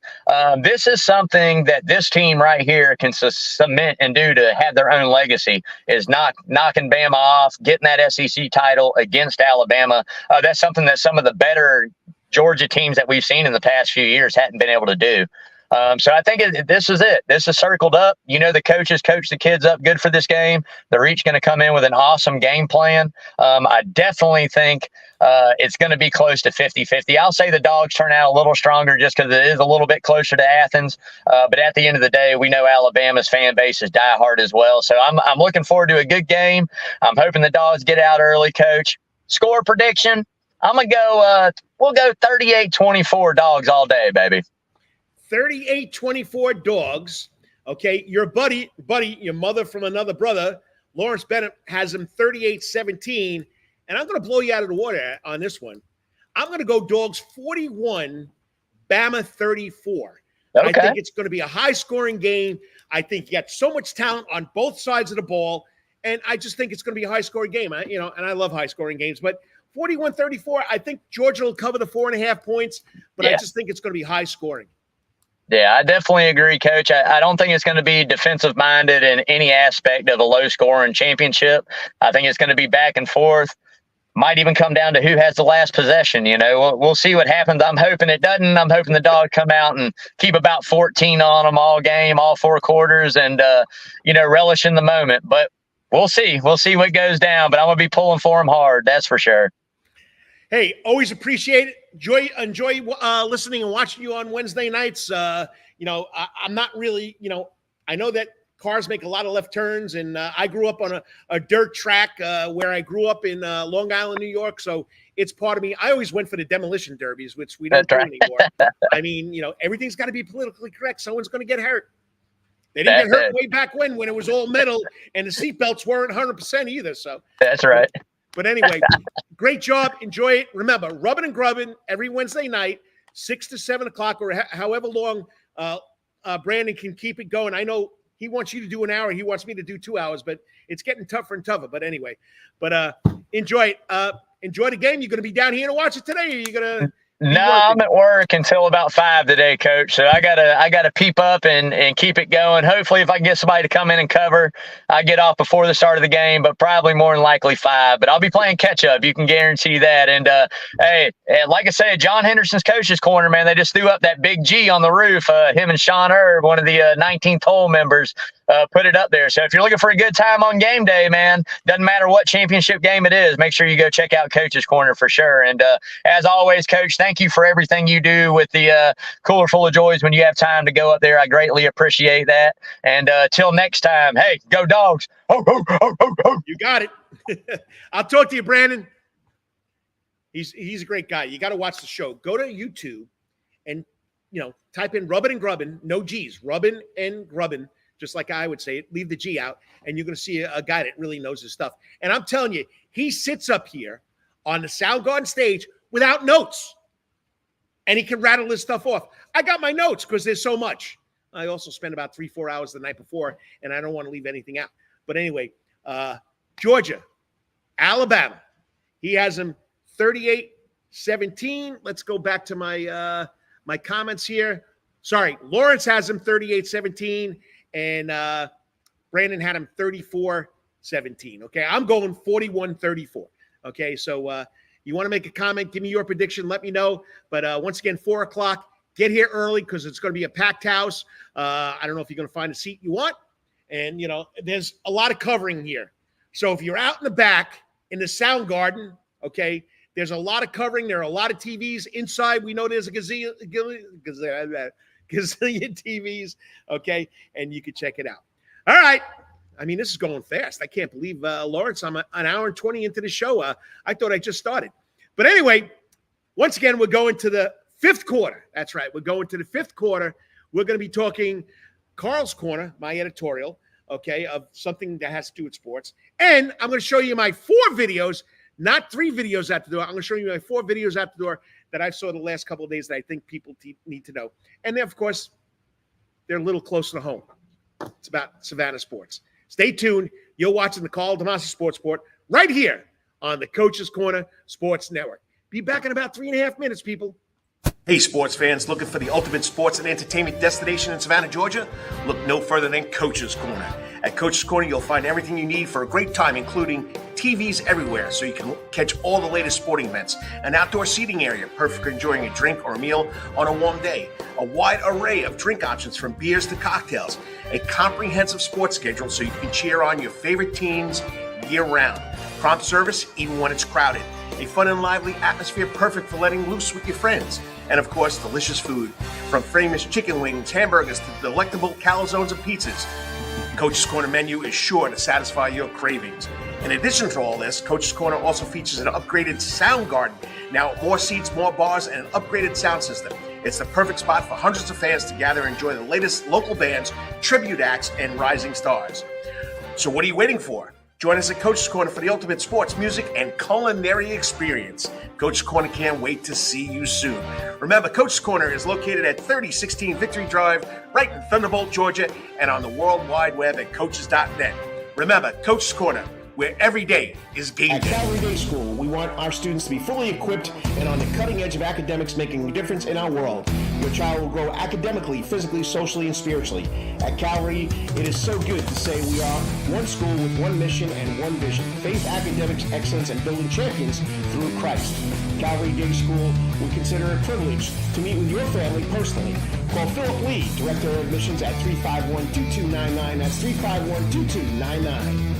This is something that this team right here can cement and do to have their own legacy, is knocking Bama off, getting that SEC title against Alabama. That's something that some of the better Georgia teams that we've seen in the past few years hadn't been able to do. So I think this is it. This is circled up. The coaches coach the kids up good for this game. They're each going to come in with an awesome game plan. I definitely think it's going to be close to 50-50. I'll say the Dogs turn out a little stronger just because it is a little bit closer to Athens. But at the end of the day, we know Alabama's fan base is diehard as well. So I'm looking forward to a good game. I'm hoping the Dogs get out early, Coach. Score prediction, I'm going to go we'll go 38-24 Dogs all day, baby. 38-24 Dogs. Okay, your buddy, your mother from another brother, Lawrence Bennett, has him 38-17. And I'm going to blow you out of the water on this one. I'm going to go Dogs 41, Bama 34. Okay. I think it's going to be a high-scoring game. I think you got so much talent on both sides of the ball, and I just think it's going to be a high-scoring game. And I love high-scoring games, but 41-34, I think Georgia will cover the 4.5 points, but I just think it's going to be high-scoring. Yeah, I definitely agree, Coach. I don't think it's going to be defensive-minded in any aspect of a low-scoring championship. I think it's going to be back and forth. Might even come down to who has the last possession. We'll see what happens. I'm hoping it doesn't. I'm hoping the Dogs come out and keep about 14 on them all game, all 4 quarters, and relish in the moment. But we'll see. We'll see what goes down. But I'm going to be pulling for them hard. That's for sure. Hey, always appreciate it. Enjoy listening and watching you on Wednesday nights. I'm not really, I know that cars make a lot of left turns, and I grew up on a dirt track where I grew up in Long Island, New York. So it's part of me. I always went for the demolition derbies, which we don't do anymore. I mean, everything's got to be politically correct. Someone's going to get hurt. They didn't get hurt way back when it was all metal and the seatbelts weren't 100% either. So that's right. But anyway, great job. Enjoy it. Remember, Rubbin and Grubbin every Wednesday night, 6 to 7 o'clock, or however long Brandon can keep it going. I know he wants you to do an hour. He wants me to do 2 hours, but it's getting tougher and tougher. But anyway, enjoy it. Enjoy the game. You're going to be down here to watch it today, or are you going to? No, I'm at work until about 5 today, Coach. So I gotta peep up and keep it going. Hopefully, if I can get somebody to come in and cover, I get off before the start of the game, but probably more than likely 5. But I'll be playing catch up. You can guarantee that. And hey, like I said, John Henderson's coach's corner, man. They just threw up that big G on the roof. Him and Sean Herb, one of the 19th hole members, put it up there. So if you're looking for a good time on game day, man, doesn't matter what championship game it is, make sure you go check out Coach's Corner for sure. And as always, Coach, thank you for everything you do with the Cooler Full of Joys when you have time to go up there. I greatly appreciate that. And till next time, hey, go Dogs. Ho, ho, ho, ho, ho. You got it. I'll talk to you, Brandon. He's a great guy. You got to watch the show. Go to YouTube and, type in Rubbin and Grubbin, no G's, Rubbin and Grubbin, just like I would say it, leave the G out, and you're going to see a guy that really knows his stuff. And I'm telling you, he sits up here on the Soundgarden stage without notes, and he can rattle his stuff off. I got my notes because there's so much. I also spent about 3-4 hours the night before, and I don't want to leave anything out. But anyway, Georgia, Alabama, he has them 38-17. Let's go back to my my comments here. Sorry, Lawrence has them 38-17. And Brandon had him 34-17. Okay, I'm going 41-34. Okay, so you want to make a comment, give me your prediction, let me know. But once again, 4 o'clock, get here early because it's going to be a packed house. I don't know if you're going to find a seat you want. And, there's a lot of covering here. So if you're out in the back in the Soundgarden, okay, there's a lot of covering. There are a lot of TVs inside. We know there's a gazillion TVs, okay, and you can check it out. All right. I mean, this is going fast. I can't believe, Lawrence, I'm an hour and 20 into the show. I thought I just started. But anyway, once again, we're going to the 5th quarter. That's right. We're going to the 5th quarter. We're going to be talking Karl's Corner, my editorial, okay, of something that has to do with sports. And I'm going to show you my 4 videos, not 3 videos out the door. I'm going to show you my 4 videos out the door that I saw the last couple of days that I think people need to know. And then, of course, they're a little closer to home. It's about Savannah sports. Stay tuned. You're watching the Karl DeMasi Sports Report right here on the Coach's Corner Sports Network. Be back in about 3.5 minutes, people. Hey, sports fans, looking for the ultimate sports and entertainment destination in Savannah, Georgia? Look no further than Coach's Corner. At Coach's Corner, you'll find everything you need for a great time, including TVs everywhere so you can catch all the latest sporting events, an outdoor seating area perfect for enjoying a drink or a meal on a warm day, a wide array of drink options from beers to cocktails, a comprehensive sports schedule so you can cheer on your favorite teams year-round, prompt service even when it's crowded, a fun and lively atmosphere perfect for letting loose with your friends, and of course, delicious food, from famous chicken wings, hamburgers to delectable calzones and pizzas. Coach's Corner menu is sure to satisfy your cravings. In addition to all this, Coach's Corner also features an upgraded Soundgarden, now with more seats, more bars, and an upgraded sound system. It's the perfect spot for hundreds of fans to gather and enjoy the latest local bands, tribute acts, and rising stars. So what are you waiting for? Join us at Coach's Corner for the ultimate sports, music, and culinary experience. Coach's Corner can't wait to see you soon. Remember, Coach's Corner is located at 3016 Victory Drive, right in Thunderbolt, Georgia, and on the World Wide Web at coaches.net. Remember, Coach's Corner, where every day is game At day. Calvary Day School, we want our students to be fully equipped and on the cutting edge of academics, making a difference in our world. Your child will grow academically, physically, socially, and spiritually. At Calvary, it is so good to say we are one school with one mission and one vision: faith, academics, excellence, and building champions through Christ. Calvary Day School, we consider it a privilege to meet with your family personally. Call Philip Lee, Director of Admissions, at 351-2299. That's 351-2299.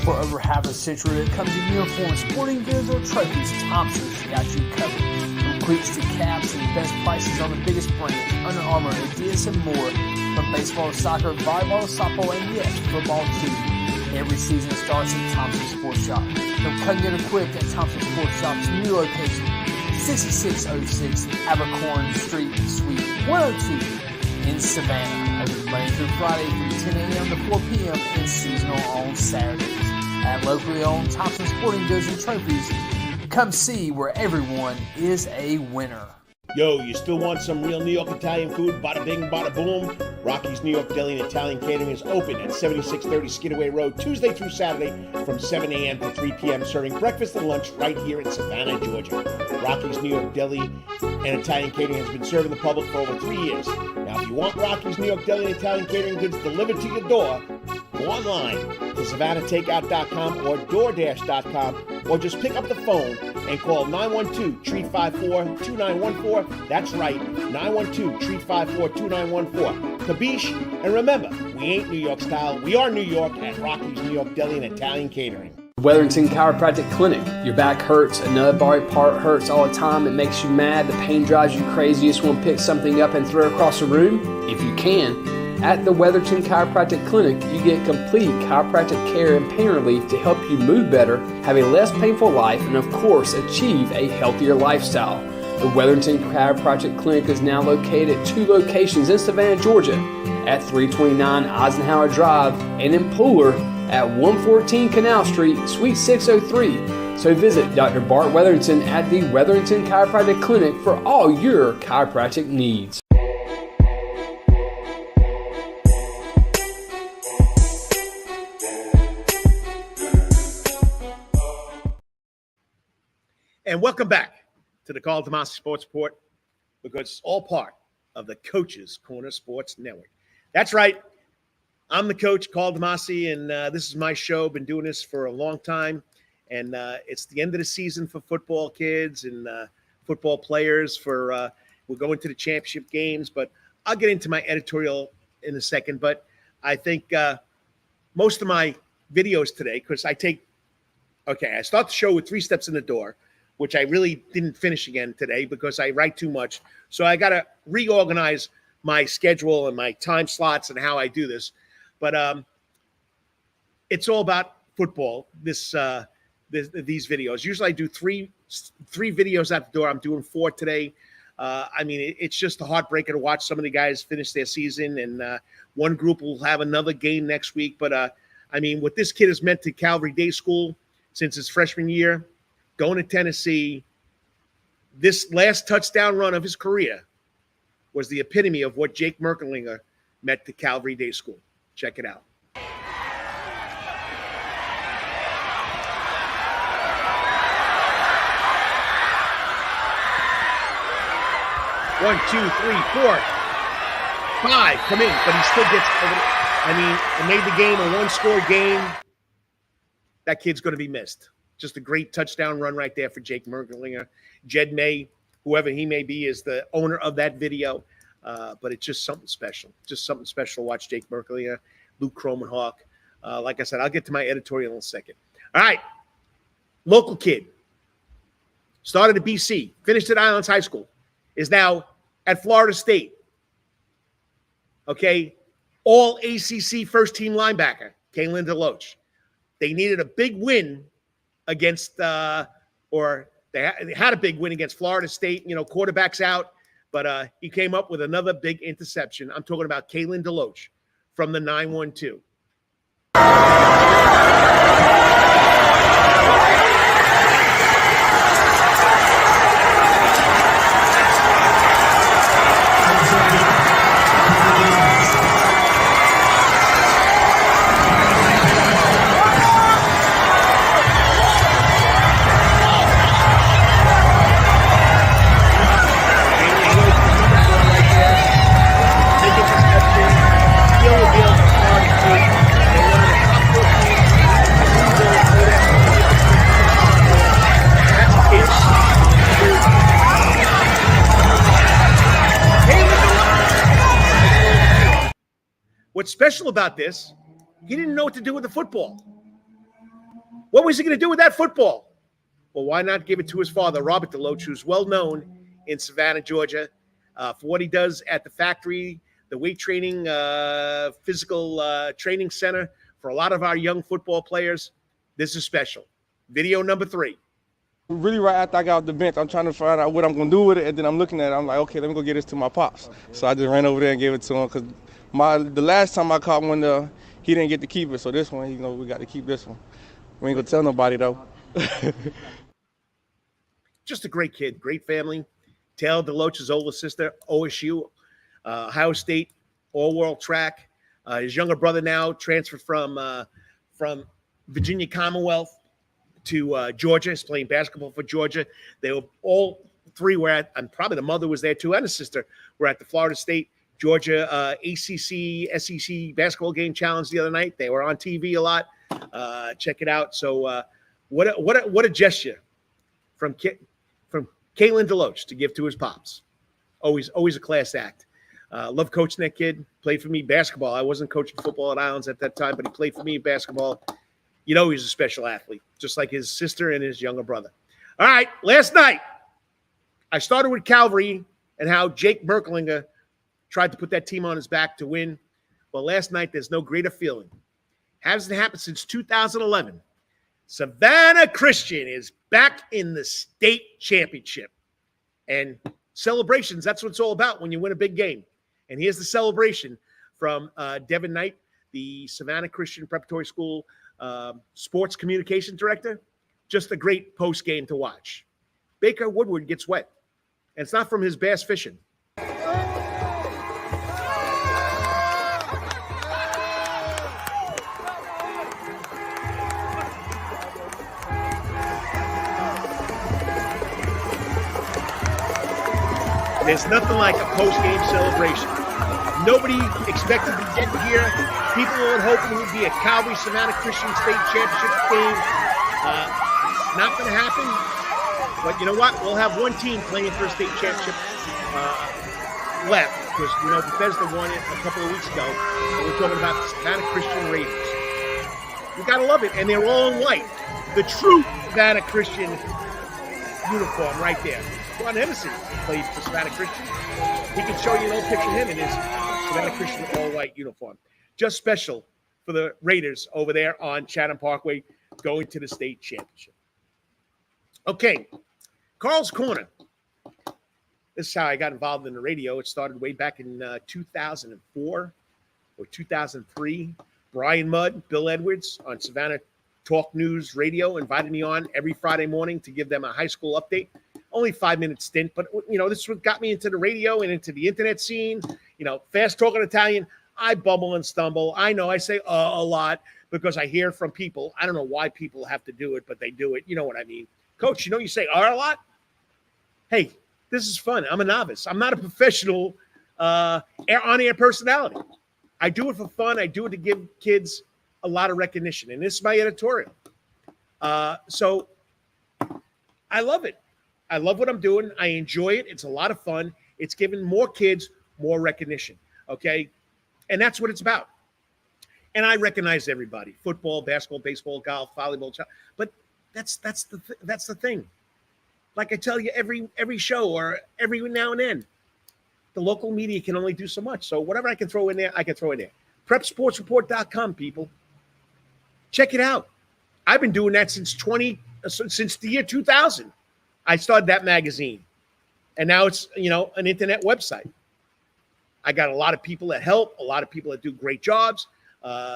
For over half a century, when it comes to uniforms, sporting goods, or trophies, Thompson's got you covered. From cleats to caps and best prices on the biggest brands, Under Armour, Adidas, and more. From baseball to soccer, volleyball to softball, and yes, football too. Every season starts at Thompson Sports Shop. From cutting and equipped at Thompson Sports Shop's new location, 6606 Abercorn Street, Suite 102 in Savannah. Open Monday through Friday from 10 a.m. to 4 p.m. and seasonal on Saturdays. At locally owned Thompson Sporting Goods and Trophies, come see where everyone is a winner. Yo, you still want some real New York Italian food? Bada bing, bada boom. Rocky's New York Deli and Italian Catering is open at 7630 Skidaway Road, Tuesday through Saturday from 7 a.m. to 3 p.m., serving breakfast and lunch right here in Savannah, Georgia. Rocky's New York Deli and Italian Catering has been serving the public for over 3 years. Now, if you want Rocky's New York Deli and Italian Catering goods delivered to your door, go online to SavannahTakeout.com or DoorDash.com, or just pick up the phone and call 912-354-2914. That's right, 912-354-2914. Kabish, and remember, we ain't New York style. We are New York at Rocky's New York Deli and Italian Catering. Wetherington Chiropractic Clinic. Your back hurts, another body part hurts all the time. It makes you mad. The pain drives you crazy. You just want to pick something up and throw it across the room? If you can. At the Wetherington Chiropractic Clinic, you get complete chiropractic care and pain relief to help you move better, have a less painful life, and of course, achieve a healthier lifestyle. The Wetherington Chiropractic Clinic is now located at 2 locations in Savannah, Georgia, at 329 Eisenhower Drive and in Pooler at 114 Canal Street, Suite 603. So visit Dr. Bart Wetherington at the Wetherington Chiropractic Clinic for all your chiropractic needs. And welcome back to the Karl DeMasi Sports Report, because it's all part of the Coach's Corner Sports Network. That's right. I'm the coach, Karl DeMasi, and this is my show. Been doing this for a long time, and it's the end of the season for football kids and football players. We're going to the championship games, but I'll get into my editorial in a second. But I think most of my videos today, because I start the show with 3 steps in the door, which I really didn't finish again today because I write too much. So I got to reorganize my schedule and my time slots and how I do this. But it's all about football, these videos. Usually I do three videos at the door. I'm doing 4 today. It's just a heartbreaker to watch some of the guys finish their season, and one group will have another game next week. But, what this kid has meant to Calvary Day School since his freshman year, going to Tennessee, this last touchdown run of his career was the epitome of what Jake Merklinger meant to Calvary Day School. Check it out. One, 2, 3, 4, 5 come in, but he still gets it made the game a 1-score game. That kid's going to be missed. Just a great touchdown run right there for Jake Merklinger. Jed May, whoever he may be, is the owner of that video. But it's just something special. Just something special to watch Jake Merklinger, Luke Cromenhawk. Like I said, I'll get to my editorial in a second. All right. Local kid. Started at BC. Finished at Islands High School. Is now at Florida State. Okay. All ACC first-team linebacker, Kalen DeLoach. They needed a big win against they had a big win against Florida State, quarterback's out, but he came up with another big interception. I'm talking about Kalen DeLoach from the 912. What's special about this, he didn't know what to do with the football. What was he going to do with that football? Well, why not give it to his father, Robert DeLoach, who's well known in Savannah, Georgia, for what he does at the factory, the weight training, physical training center for a lot of our young football players, this is special. Video number 3. Really, right after I got off the bench, I'm trying to find out what I'm going to do with it, and then I'm looking at it. I'm like, okay, let me go get this to my pops. So I just ran over there and gave it to him because the last time I caught one, he didn't get to keep it. So this one, we got to keep this one. We ain't going to tell nobody, though. Just a great kid, great family. Taylor DeLoach's older sister, OSU, Ohio State, all-world track. His younger brother now transferred from Virginia Commonwealth to Georgia. He's playing basketball for Georgia. They were all 3 were at, and probably the mother was there too, and his sister were at the Florida State Georgia ACC SEC basketball game challenge the other night. They were on TV a lot. Check it out. So what a gesture from Caitlin DeLoach to give to his pops. Always a class act. Love coaching that kid. Played for me basketball. I wasn't coaching football at Islands at that time, but he played for me in basketball. He's a special athlete, just like his sister and his younger brother. All right, last night, I started with Calvary and how Jake Merklinger tried to put that team on his back to win. Well, last night, there's no greater feeling. Hasn't happened since 2011. Savannah Christian is back in the state championship. And celebrations, that's what it's all about when you win a big game. And here's the celebration from Devin Knight, the Savannah Christian Preparatory School sports communication director. Just a great post game to watch. Baker Woodward gets wet, and it's not from his bass fishing. There's nothing like a post-game celebration. Nobody expected to get here. People were hoping it would be a Calvary Savannah Christian State Championship game. Not going to happen. But you know what? We'll have one team playing for a state championship left. Because, Bethesda won it a couple of weeks ago. And we're talking about the Savannah Christian Raiders. You got to love it. And they're all in white. The true Savannah Christian uniform right there. Ron Henderson played for Savannah Christian. He can show you an old picture of him in his Savannah Christian all-white uniform. Just special for the Raiders over there on Chatham Parkway going to the state championship. Okay, Carl's Corner. This is how I got involved in the radio. It started way back in 2004 or 2003. Brian Mudd, Bill Edwards on Savannah Talk News Radio invited me on every Friday morning to give them a high school update. Only 5-minute stint, but this is what got me into the radio and into the internet scene. Fast talking Italian, I bumble and stumble. I know I say a lot because I hear from people. I don't know why people have to do it, but they do it. You know what I mean? Coach, you say a lot? Hey, this is fun. I'm a novice. I'm not a professional on-air personality. I do it for fun. I do it to give kids a lot of recognition. And this is my editorial. So I love it. I love what I'm doing. I enjoy it. It's a lot of fun. It's giving more kids more recognition, okay? And that's what it's about. And I recognize everybody: football, basketball, baseball, golf, volleyball. But that's the thing. Like I tell you every show or every now and then, the local media can only do so much. So whatever I can throw in there, I can throw in there. PrepSportsReport.com, people. Check it out. I've been doing that since the year 2000. I started that magazine, and now it's, an internet website. I got a lot of people that help, a lot of people that do great jobs.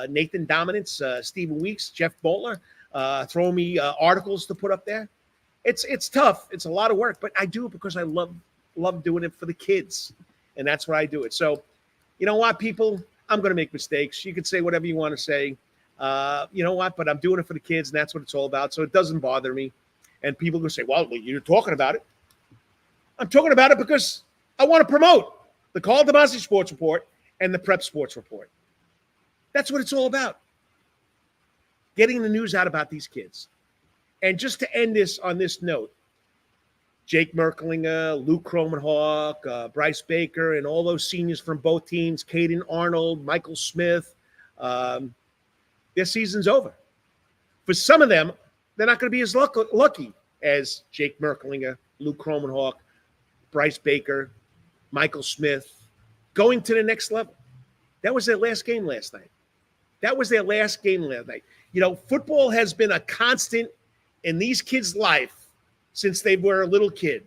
Nathan Dominance, Stephen Weeks, Jeff Boltler, throwing me articles to put up there. It's tough. It's a lot of work, but I do it because I love doing it for the kids, and that's why I do it. So, you know what, people? I'm going to make mistakes. You can say whatever you want to say. You know what? But I'm doing it for the kids, and that's what it's all about. So it doesn't bother me. And people will say, well, you're talking about it. I'm talking about it because I want to promote the Karl DeMasi Sports Report and the Prep Sports Report. That's what it's all about. Getting the news out about these kids. And just to end this on this note, Jake Merklinger, Luke Cromenhawk, Bryce Baker, and all those seniors from both teams, Caden Arnold, Michael Smith, their season's over. For some of them, they're not going to be as lucky as Jake Merklinger, Luke Cromenhawk, Bryce Baker, Michael Smith, going to the next level. That was their last game last night. That was their last game last night. You know, football has been a constant in these kids' life since they were a little kid,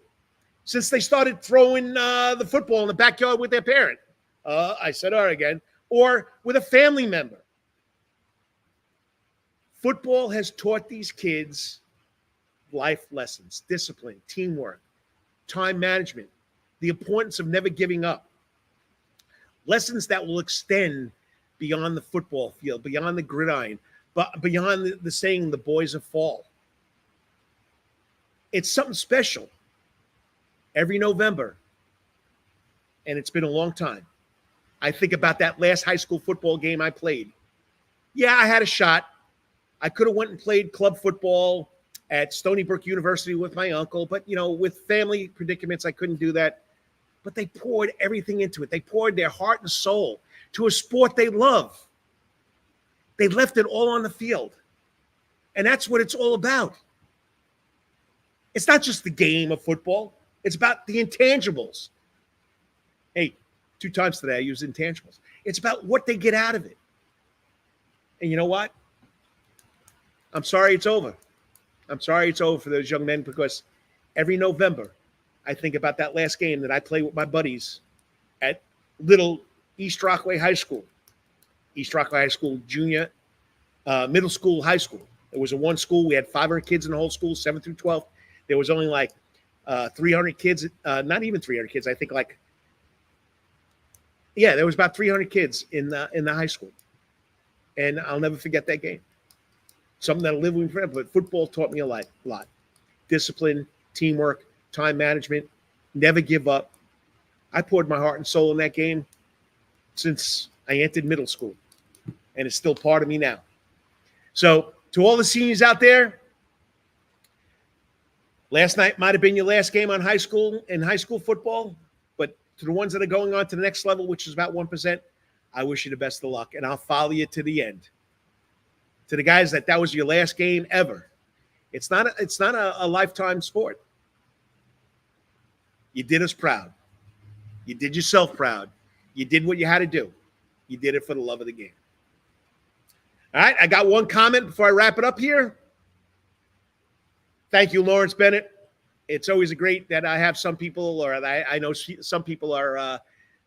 since they started throwing the football in the backyard with their parent. I said again, or with a family member. Football has taught these kids life lessons, discipline, teamwork, time management, the importance of never giving up. Lessons that will extend beyond the football field, beyond the gridiron, but beyond the saying, the boys of fall. It's something special every November, and it's been a long time. I think about that last high school football game I played. Yeah, I had a shot. I could have went and played club football at Stony Brook University with my uncle, but, you know, with family predicaments, I couldn't do that. But they poured everything into it. They poured their heart and soul to a sport they love. They left it all on the field. And that's what it's all about. It's not just the game of football. It's about the intangibles. Hey, 2 times today I used intangibles. It's about what they get out of it. And you know what? I'm sorry it's over. I'm sorry it's over for those young men, because every November I think about that last game that I played with my buddies at little East Rockaway High School. East Rockaway High School junior, middle school, high school. It was a one school. We had 500 kids in the whole school, 7 through 12. There was only like 300 kids, not even 300 kids. I think there was about 300 kids in the high school. And I'll never forget that game. Something that'll live with me forever. But football taught me a lot. Discipline, teamwork, time management, never give up. I poured my heart and soul in that game since I entered middle school, and it's still part of me now. So to all the seniors out there, last night might have been your last game on high school football, but to the ones that are going on to the next level, which is about 1%, I wish you the best of luck, and I'll follow you to the end. To the guys that was your last game ever, it's not a lifetime sport. You did us proud. You did yourself proud. You did what you had to do. You did it for the love of the game. All right, I got one comment before I wrap it up here. Thank you, Lawrence Bennett. It's always great that I have some people, or I know some people are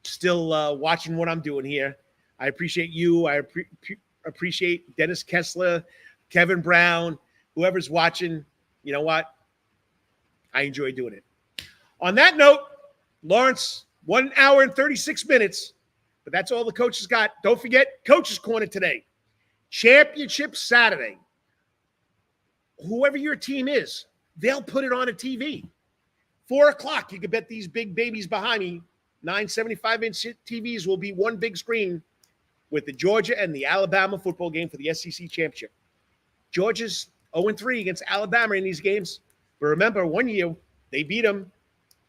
still watching what I'm doing here. I appreciate you. I appreciate Dennis Kessler, Kevin Brown, whoever's watching. You know what? I enjoy doing it. On that note, Lawrence, 1 hour and 36 minutes, but that's all the coaches got. Don't forget, Coach's Corner today. Championship Saturday. Whoever your team is, they'll put it on a TV. 4 o'clock, you can bet these big babies behind me, 975-inch TVs will be one big screen with the Georgia and the Alabama football game for the SEC championship. Georgia's 0-3 against Alabama in these games. But remember, one year they beat them.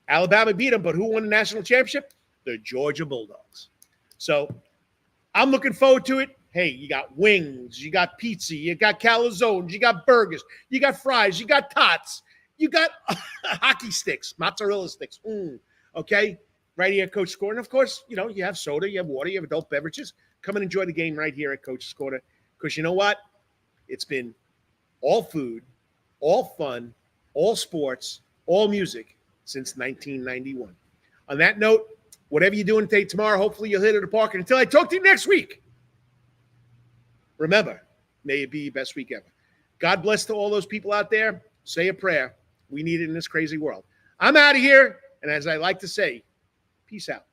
Alabama beat them, but who won the national championship? The Georgia Bulldogs. So I'm looking forward to it. Hey, you got wings, you got pizza, you got calzones, you got burgers, you got fries, you got tots, you got hockey sticks, mozzarella sticks. Okay, right here at Coach's Corner. And of course, you know, you have soda, you have water, you have adult beverages. Come and enjoy the game right here at Coach's Corner. Because you know what? It's been all food, all fun, all sports, all music since 1991. On that note, whatever you're doing today, tomorrow, hopefully you'll hit it at the park. And until I talk to you next week, remember, may it be your best week ever. God bless to all those people out there. Say a prayer. We need it in this crazy world. I'm out of here. And as I like to say, peace out.